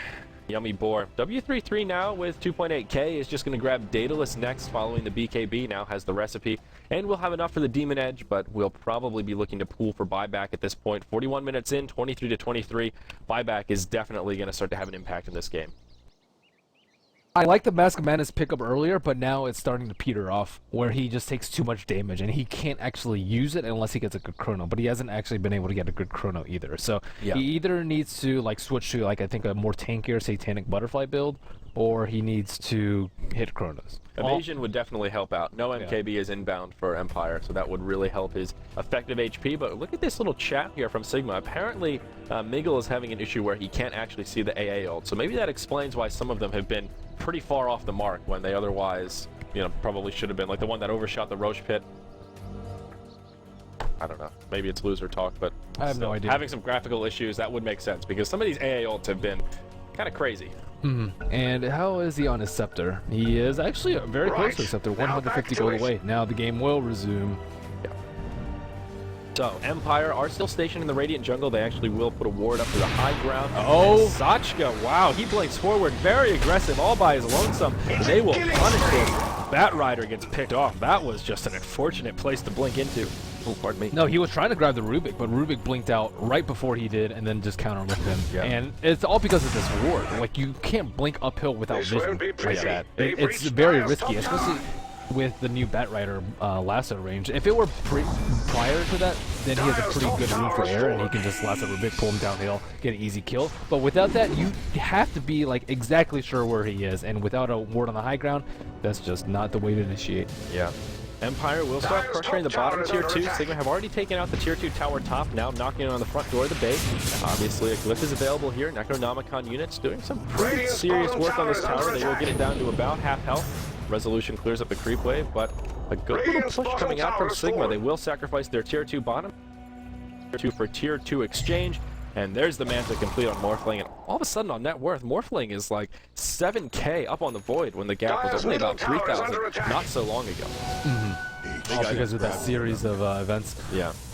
[SPEAKER 4] Yummy boar. W33 now with 2.8k is just going to grab Daedalus next, following the BKB. Now has the recipe, and we'll have enough for the Demon Edge, but we'll probably be looking to pool for buyback at this point. 41 minutes in, 23 to 23. Buyback is definitely going to start to have an impact in this game.
[SPEAKER 5] I like the Mask of Madness pickup earlier, but now it's starting to peter off, where he just takes too much damage, and he can't actually use it unless he gets a good Chrono, but he hasn't actually been able to get a good Chrono either. So he either needs to switch to, I think, a more tankier Satanic Butterfly build, or he needs to hit Chronos.
[SPEAKER 4] Evasion would definitely help out. No MKB is inbound for Empire, so that would really help his effective HP. But look at this little chat here from Sigma. Apparently, Miguel is having an issue where he can't actually see the AA ult. So maybe that explains why some of them have been pretty far off the mark when they otherwise, probably should have been. Like the one that overshot the Roche pit. I don't know. Maybe it's loser talk, but
[SPEAKER 5] I have no idea.
[SPEAKER 4] Having some graphical issues, that would make sense, because some of these AA ults have been kind of crazy.
[SPEAKER 5] And how is he on his Scepter? He is actually very close to his Scepter, 150 gold away. Now the game will resume.
[SPEAKER 4] So, Empire are still stationed in the Radiant jungle. They actually will put a ward up to the high ground.
[SPEAKER 5] Oh!
[SPEAKER 4] Sachka, wow, he blinks forward, very aggressive, all by his lonesome. They will punish him. Bat Rider gets picked off. That was just an unfortunate place to blink into. Oh, pardon me.
[SPEAKER 5] No, he was trying to grab the Rubik, but Rubik blinked out right before he did, and then just counter-ripped him.
[SPEAKER 4] Yeah.
[SPEAKER 5] And it's all because of this ward. Like, you can't blink uphill without vision like that. It's very risky, especially with the new Bat Rider lasso range. If it were prior to that, then he has a pretty good room for air, and he can just lasso Rubik, pull him downhill, get an easy kill. But without that, you have to be exactly sure where he is, and without a ward on the high ground, that's just not the way to initiate.
[SPEAKER 4] Yeah. Empire will start pressuring the bottom tier 2. Sigma have already taken out the tier 2 tower top, now knocking on the front door of the base. Obviously, a glyph is available here. Necronomicon units doing some pretty serious work on this tower. They will get it down to about half health. Resolution clears up the creep wave, but a good little push coming out from Sigma. They will sacrifice their tier 2 bottom. Tier 2 for tier 2 exchange. And there's the Manta complete on Morphling, and all of a sudden on net worth, Morphling is like 7k up on the Void when the gap was only about 3,000 not so long ago.
[SPEAKER 5] All because of that series of events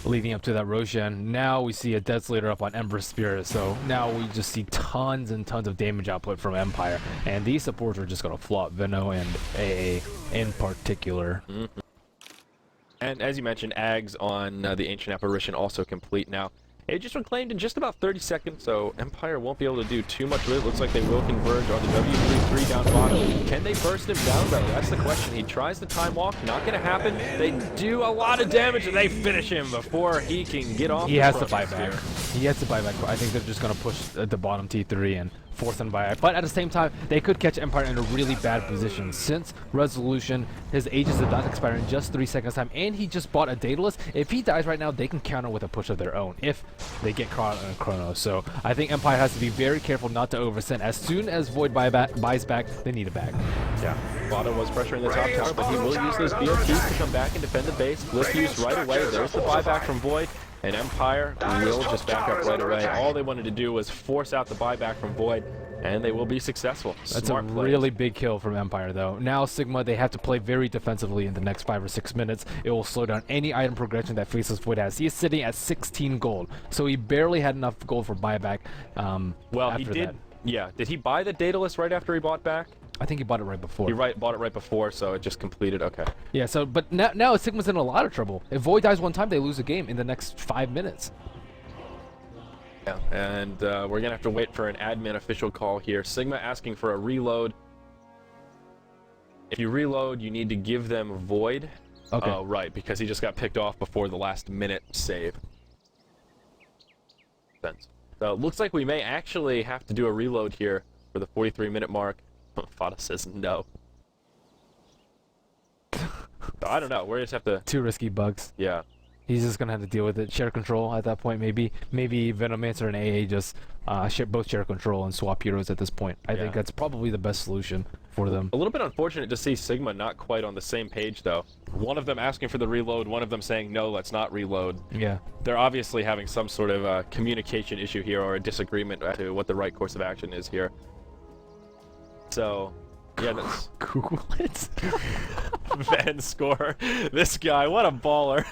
[SPEAKER 5] leading up to that Roshan. Now we see a Dead Slater up on Ember Spirit, so now we just see tons and tons of damage output from Empire, and these supports are just going to flop, Veno and AA in particular.
[SPEAKER 4] And as you mentioned, Ags on the Ancient Apparition also complete now. Age is reclaimed in just about 30 seconds, so Empire won't be able to do too much with it. Looks like they will converge on the W33. 3 down bottom. Can they burst him down, though? That's the question. He tries the time walk. Not going to happen. They do a lot of damage, and they finish him before he can get off.
[SPEAKER 5] He has to buy back. He has to buy back. I think they're just going to push the bottom T3 and force them to buy back. But at the same time, they could catch Empire in a really bad position. Since Resolution, his ages did not expire in just 3 seconds time, and he just bought a Daedalus. If he dies right now, they can counter with a push of their own if they get caught in a chrono. So I think Empire has to be very careful not to oversend. As soon as Void buys back, they need it back.
[SPEAKER 4] Yeah, Vado was pressuring the top tower, but he will use those BOTs to come back and defend the base. Blitz use right away. There's the buyback from Void. And Empire will just back up right away. All they wanted to do was force out the buyback from Void, and they will be successful.
[SPEAKER 5] That's a really big kill from Empire, though. Now Sigma, they have to play very defensively in the next 5 or 6 minutes. It will slow down any item progression that Faceless Void has. He is sitting at 16 gold, so he barely had enough gold for buyback.
[SPEAKER 4] Well, he did. That. Yeah. Did he buy the Daedalus right after he bought back?
[SPEAKER 5] I think he bought it right before.
[SPEAKER 4] He bought it right before, so it just completed. Okay.
[SPEAKER 5] Yeah, so, but now Sigma's in a lot of trouble. If Void dies one time, they lose the game in the next 5 minutes.
[SPEAKER 4] Yeah, and we're going to have to wait for an admin official call here. Sigma asking for a reload. If you reload, you need to give them Void.
[SPEAKER 5] Okay.
[SPEAKER 4] Oh, right, because he just got picked off before the last minute save. So it looks like we may actually have to do a reload here for the 43-minute mark. Fada says no. So I don't know. We just have to...
[SPEAKER 5] Too risky bugs.
[SPEAKER 4] Yeah.
[SPEAKER 5] He's just going to have to deal with it. Share control at that point, maybe. Maybe Venomancer and AA just both share control and swap heroes at this point. I think that's probably the best solution for them.
[SPEAKER 4] A little bit unfortunate to see Sigma not quite on the same page, though. One of them asking for the reload, one of them saying, no, let's not reload.
[SPEAKER 5] Yeah.
[SPEAKER 4] They're obviously having some sort of communication issue here or a disagreement as to what the right course of action is here. So, yeah, that's...
[SPEAKER 5] Google it.
[SPEAKER 4] Van score. This guy, what a baller.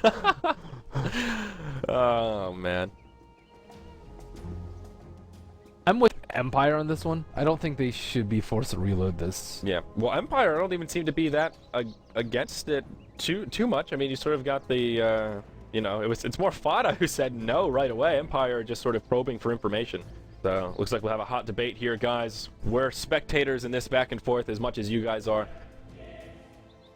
[SPEAKER 4] Oh, man.
[SPEAKER 5] I'm with Empire on this one. I don't think they should be forced to reload this.
[SPEAKER 4] Yeah, well, Empire, I don't even seem to be that against it too much. I mean, you sort of got the, you know, it's more Fada who said no right away. Empire just sort of probing for information. So, looks like we'll have a hot debate here, guys. We're spectators in this back and forth as much as you guys are.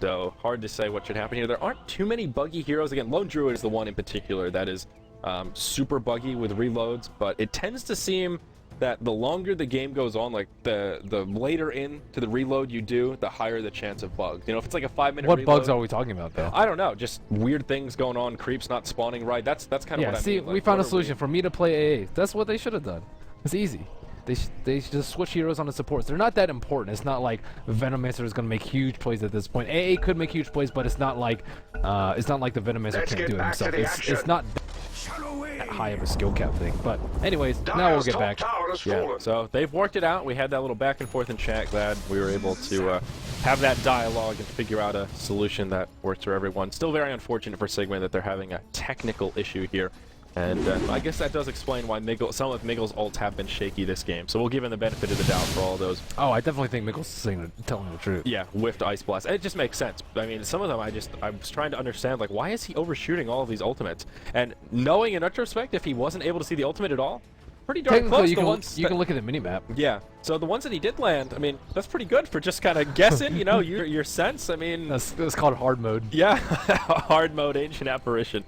[SPEAKER 4] So, hard to say what should happen here. There aren't too many buggy heroes. Again, Lone Druid is the one in particular that is super buggy with reloads, but it tends to seem that the longer the game goes on, like the later into the reload you do, the higher the chance of bugs. You know, if it's like a 5-minute
[SPEAKER 5] What
[SPEAKER 4] reload,
[SPEAKER 5] bugs are we talking about, though?
[SPEAKER 4] I don't know, just weird things going on, creeps not spawning right. That's kind of what I mean.
[SPEAKER 5] Yeah, see,
[SPEAKER 4] like,
[SPEAKER 5] we found a solution for me to play AA. That's what they should have done. It's easy. They should just switch heroes on the supports. They're not that important. It's not like Venomancer is going to make huge plays at this point. AA could make huge plays, but it's not like the Venomancer can't do it himself. It's not that high of a skill cap thing. But anyways, now we'll get back.
[SPEAKER 4] Yeah, so they've worked it out. We had that little back and forth in chat. Glad we were able to have that dialogue and figure out a solution that works for everyone. Still very unfortunate for Sigma that they're having a technical issue here. And I guess that does explain why some of Miggle's ults have been shaky this game. So we'll give him the benefit of the doubt for all of those.
[SPEAKER 5] Oh, I definitely think Miggle's telling the truth.
[SPEAKER 4] Yeah, whiffed Ice Blast. It just makes sense. I mean, some of them I was trying to understand, like, why is he overshooting all of these ultimates? And knowing in retrospect, if he wasn't able to see the ultimate at all, pretty darn close.
[SPEAKER 5] You can look at the minimap.
[SPEAKER 4] Yeah. So the ones that he did land, I mean, that's pretty good for just kind of guessing, you know, your sense. I mean,
[SPEAKER 5] that's called hard mode.
[SPEAKER 4] Yeah, hard mode, Ancient Apparition.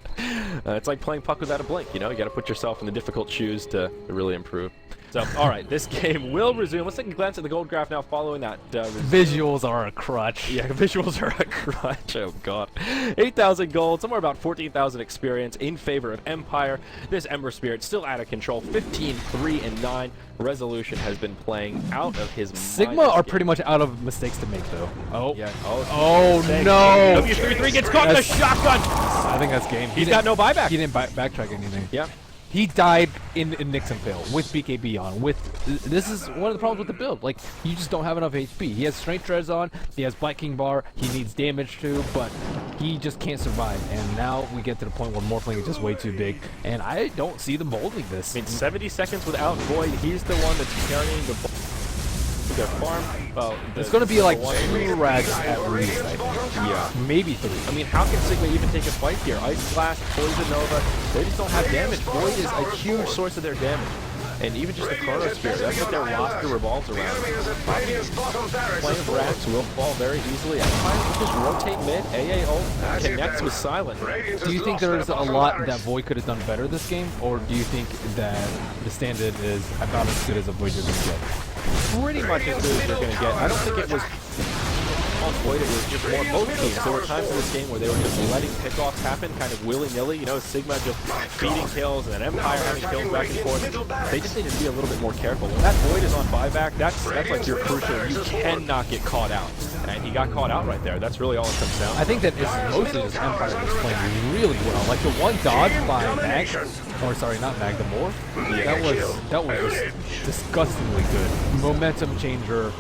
[SPEAKER 4] It's like playing puck without a blink. You know, you got to put yourself in the difficult shoes to really improve. So, all right, this game will resume. Let's take a glance at the gold graph now following that.
[SPEAKER 5] Visuals are a crutch.
[SPEAKER 4] Yeah, visuals are a crutch. Oh, God. 8,000 gold, somewhere about 14,000 experience in favor of Empire. This Ember Spirit still out of control. 15, 3, and 9. Resolution has been playing out of his mind.
[SPEAKER 5] Sigma are pretty much out of mistakes to make, though. Oh.
[SPEAKER 4] Yeah.
[SPEAKER 5] Oh, no.
[SPEAKER 4] W33 gets caught in the shotgun.
[SPEAKER 5] I think that's game.
[SPEAKER 4] He's got no buyback.
[SPEAKER 5] He didn't backtrack anything.
[SPEAKER 4] Yeah.
[SPEAKER 5] He died in Nixon fail with BKB on. This is one of the problems with the build. Like, you just don't have enough HP. He has Strength Treads on. He has Black King Bar. He needs damage too, but he just can't survive. And now we get to the point where Morphling is just way too big. And I don't see them holding this.
[SPEAKER 4] I mean, 70 seconds without Void. He's the one that's carrying the farm. Well,
[SPEAKER 5] it's going to be like 2 rags at least, I think.
[SPEAKER 4] Yeah.
[SPEAKER 5] Maybe 3.
[SPEAKER 4] I mean, how can Sigma even take a fight here? Ice Blast, Poison Nova, they just don't have damage. Void is a huge source of their damage. and even just the Chronosphere. That's what their roster revolves around. Playing Brax will fall very easily. Empire will just rotate mid, AA ult, connects with Silent.
[SPEAKER 5] Do you think there's a lot that Void could have done better this game, or do you think that the standard is about as good as a Void you're going to get?
[SPEAKER 4] Pretty much as good as you're going to get. I don't think it was on Void, it was just more both teams. There were times in this game where they were just letting pickoffs happen kind of willy-nilly. You know, Sigma just feeding kills and then Empire having kills back and forth. They just need to be a little bit more careful. When that Void is on buyback, that's like your crucial. You cannot get caught out. And he got caught out right there. That's really all it comes down to.
[SPEAKER 5] I think that it's mostly just Empire that's playing really well. Like the one dodge by Mag, or sorry, not Mag, the Moore. Yeah, that was just disgustingly good. Momentum changer.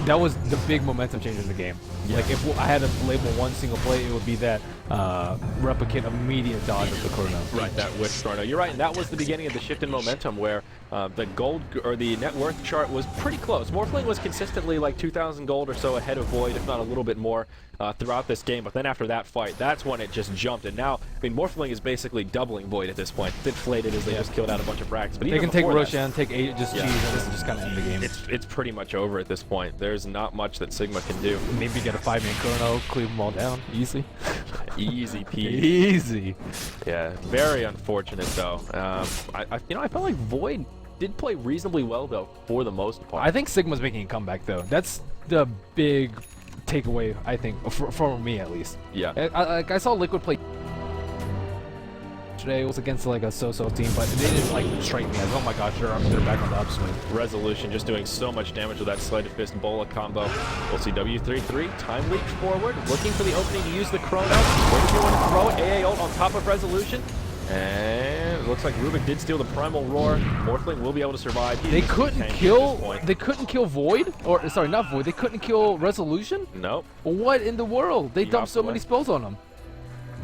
[SPEAKER 5] That was the big momentum changer in the game. Yeah. Like if I had to label one single play, it would be that replicate immediate dodge of the Chrono.
[SPEAKER 4] Right, that Witch Chrono. You're right, and that was the beginning of the shift in momentum where the gold or the net worth chart was pretty close. Morphling was consistently like 2,000 gold or so ahead of Void, if not a little bit more throughout this game. But then after that fight, that's when it just jumped. And now, I mean, Morphling is basically doubling Void at this point. It's inflated as they just killed out a bunch of Brax. But
[SPEAKER 5] they can take Roshan, take 8, just cheese, and just kind of end the game.
[SPEAKER 4] It's pretty much over at this point. There's not much that Sigma can do.
[SPEAKER 5] Maybe get a 5-man Chrono, cleave them all down, easy.
[SPEAKER 4] Easy peasy.
[SPEAKER 5] Easy.
[SPEAKER 4] Yeah, very unfortunate though. I felt like Void did play reasonably well though, for the most part.
[SPEAKER 5] I think Sigma's making a comeback though. That's the big takeaway, I think, for me at least.
[SPEAKER 4] Yeah.
[SPEAKER 5] I saw Liquid play today. It was against like a so-so team, but they didn't like strike me as, oh my gosh, they're back on the upswing.
[SPEAKER 4] Resolution just doing so much damage with that Sleight of Fist Bola combo. We'll see W33, time leap forward, looking for the opening to use the Chrono. Where does he want to throw it? AA ult on top of Resolution. And it looks like Rubik did steal the Primal Roar. Morphling will be able to survive.
[SPEAKER 5] They couldn't kill Void, or sorry, not Void. They couldn't kill Resolution?
[SPEAKER 4] Nope.
[SPEAKER 5] What in the world? They dumped so many spells on him.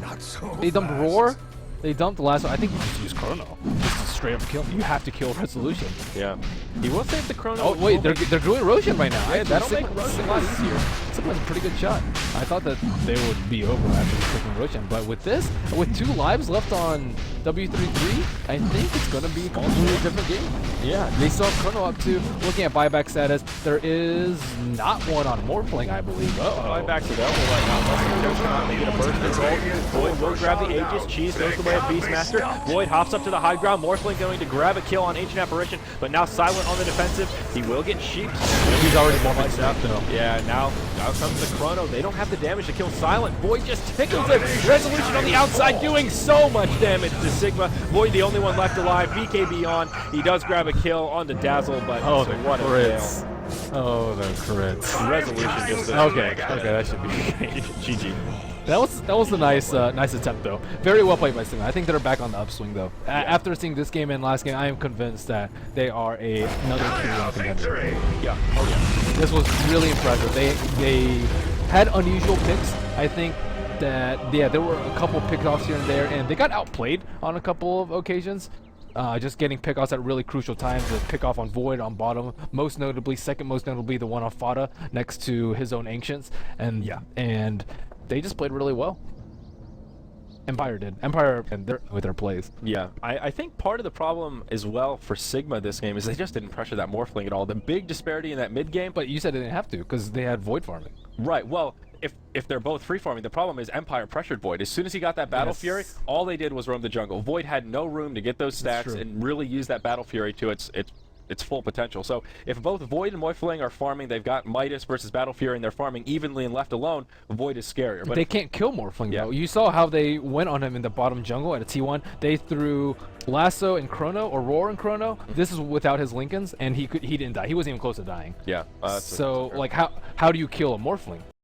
[SPEAKER 3] Not so
[SPEAKER 5] They dumped
[SPEAKER 3] fast.
[SPEAKER 5] Roar. They dumped the last one. I think you just use Chrono. Just straight up kill. You have to kill Resolution.
[SPEAKER 4] Yeah. He will save the Chrono.
[SPEAKER 5] Oh wait, they're doing Roshan right now.
[SPEAKER 4] Yeah, that'll make Roshan a lot easier.
[SPEAKER 5] Sigma's a pretty good shot. I thought that they would be over after clicking Roshan, but with this, with 2 lives left on W33, I think it's gonna be a completely different game. Yeah, they still have Chrono up too. Looking at buyback status, there is not one on Morphling, I believe.
[SPEAKER 4] Buyback's available right now. They get a burst control. Void will grab the Aegis. Cheese goes the way of Beastmaster. Void hops up to the high ground. Morphling going to grab a kill on Ancient Apparition, but now Silent on the defensive. He will get sheeped.
[SPEAKER 5] He's already multi out though.
[SPEAKER 4] Yeah, now comes the Chrono. They don't have the damage to kill Silent. Void just tickles it. Resolution on the outside doing so much damage to Sigma. Void the only one left alive. BKB on. He does grab a kill on the Dazzle, but what a fail.
[SPEAKER 5] Oh, the crits.
[SPEAKER 4] Resolution just
[SPEAKER 5] okay, that should be
[SPEAKER 4] GG.
[SPEAKER 5] That was a nice attempt though. Very well played by Sigma. I think they're back on the upswing though. After seeing this game and last game, I am convinced that they are another Tier 1 contender.
[SPEAKER 4] Yeah. Oh yeah.
[SPEAKER 5] This was really impressive. They had unusual picks. I think that there were a couple pickoffs here and there, and they got outplayed on a couple of occasions. Just getting pickoffs at really crucial times. The pickoff on Void on bottom, second most notably the one on Fada next to his own Ancients, and they just played really well. Empire did. Empire and with their plays.
[SPEAKER 4] Yeah, I think part of the problem as well for Sigma this game is they just didn't pressure that Morphling at all. The big disparity in that mid game.
[SPEAKER 5] But you said they didn't have to because they had Void farming.
[SPEAKER 4] Right. Well, if they're both free farming, the problem is Empire pressured Void. As soon as he got that Battle Fury, all they did was roam the jungle. Void had no room to get those stacks and really use that Battle Fury to its full potential. So if both Void and Morphling are farming, they've got Midas versus Battle Fury, and they're farming evenly and left alone, Void is scarier. But
[SPEAKER 5] they can't kill Morphling though. You saw how they went on him in the bottom jungle at a T1. They threw Lasso and Chrono, or Roar and Chrono. This is without his Lincolns, and he didn't die. He wasn't even close to dying.
[SPEAKER 4] Yeah.
[SPEAKER 5] So like how do you kill a Morphling?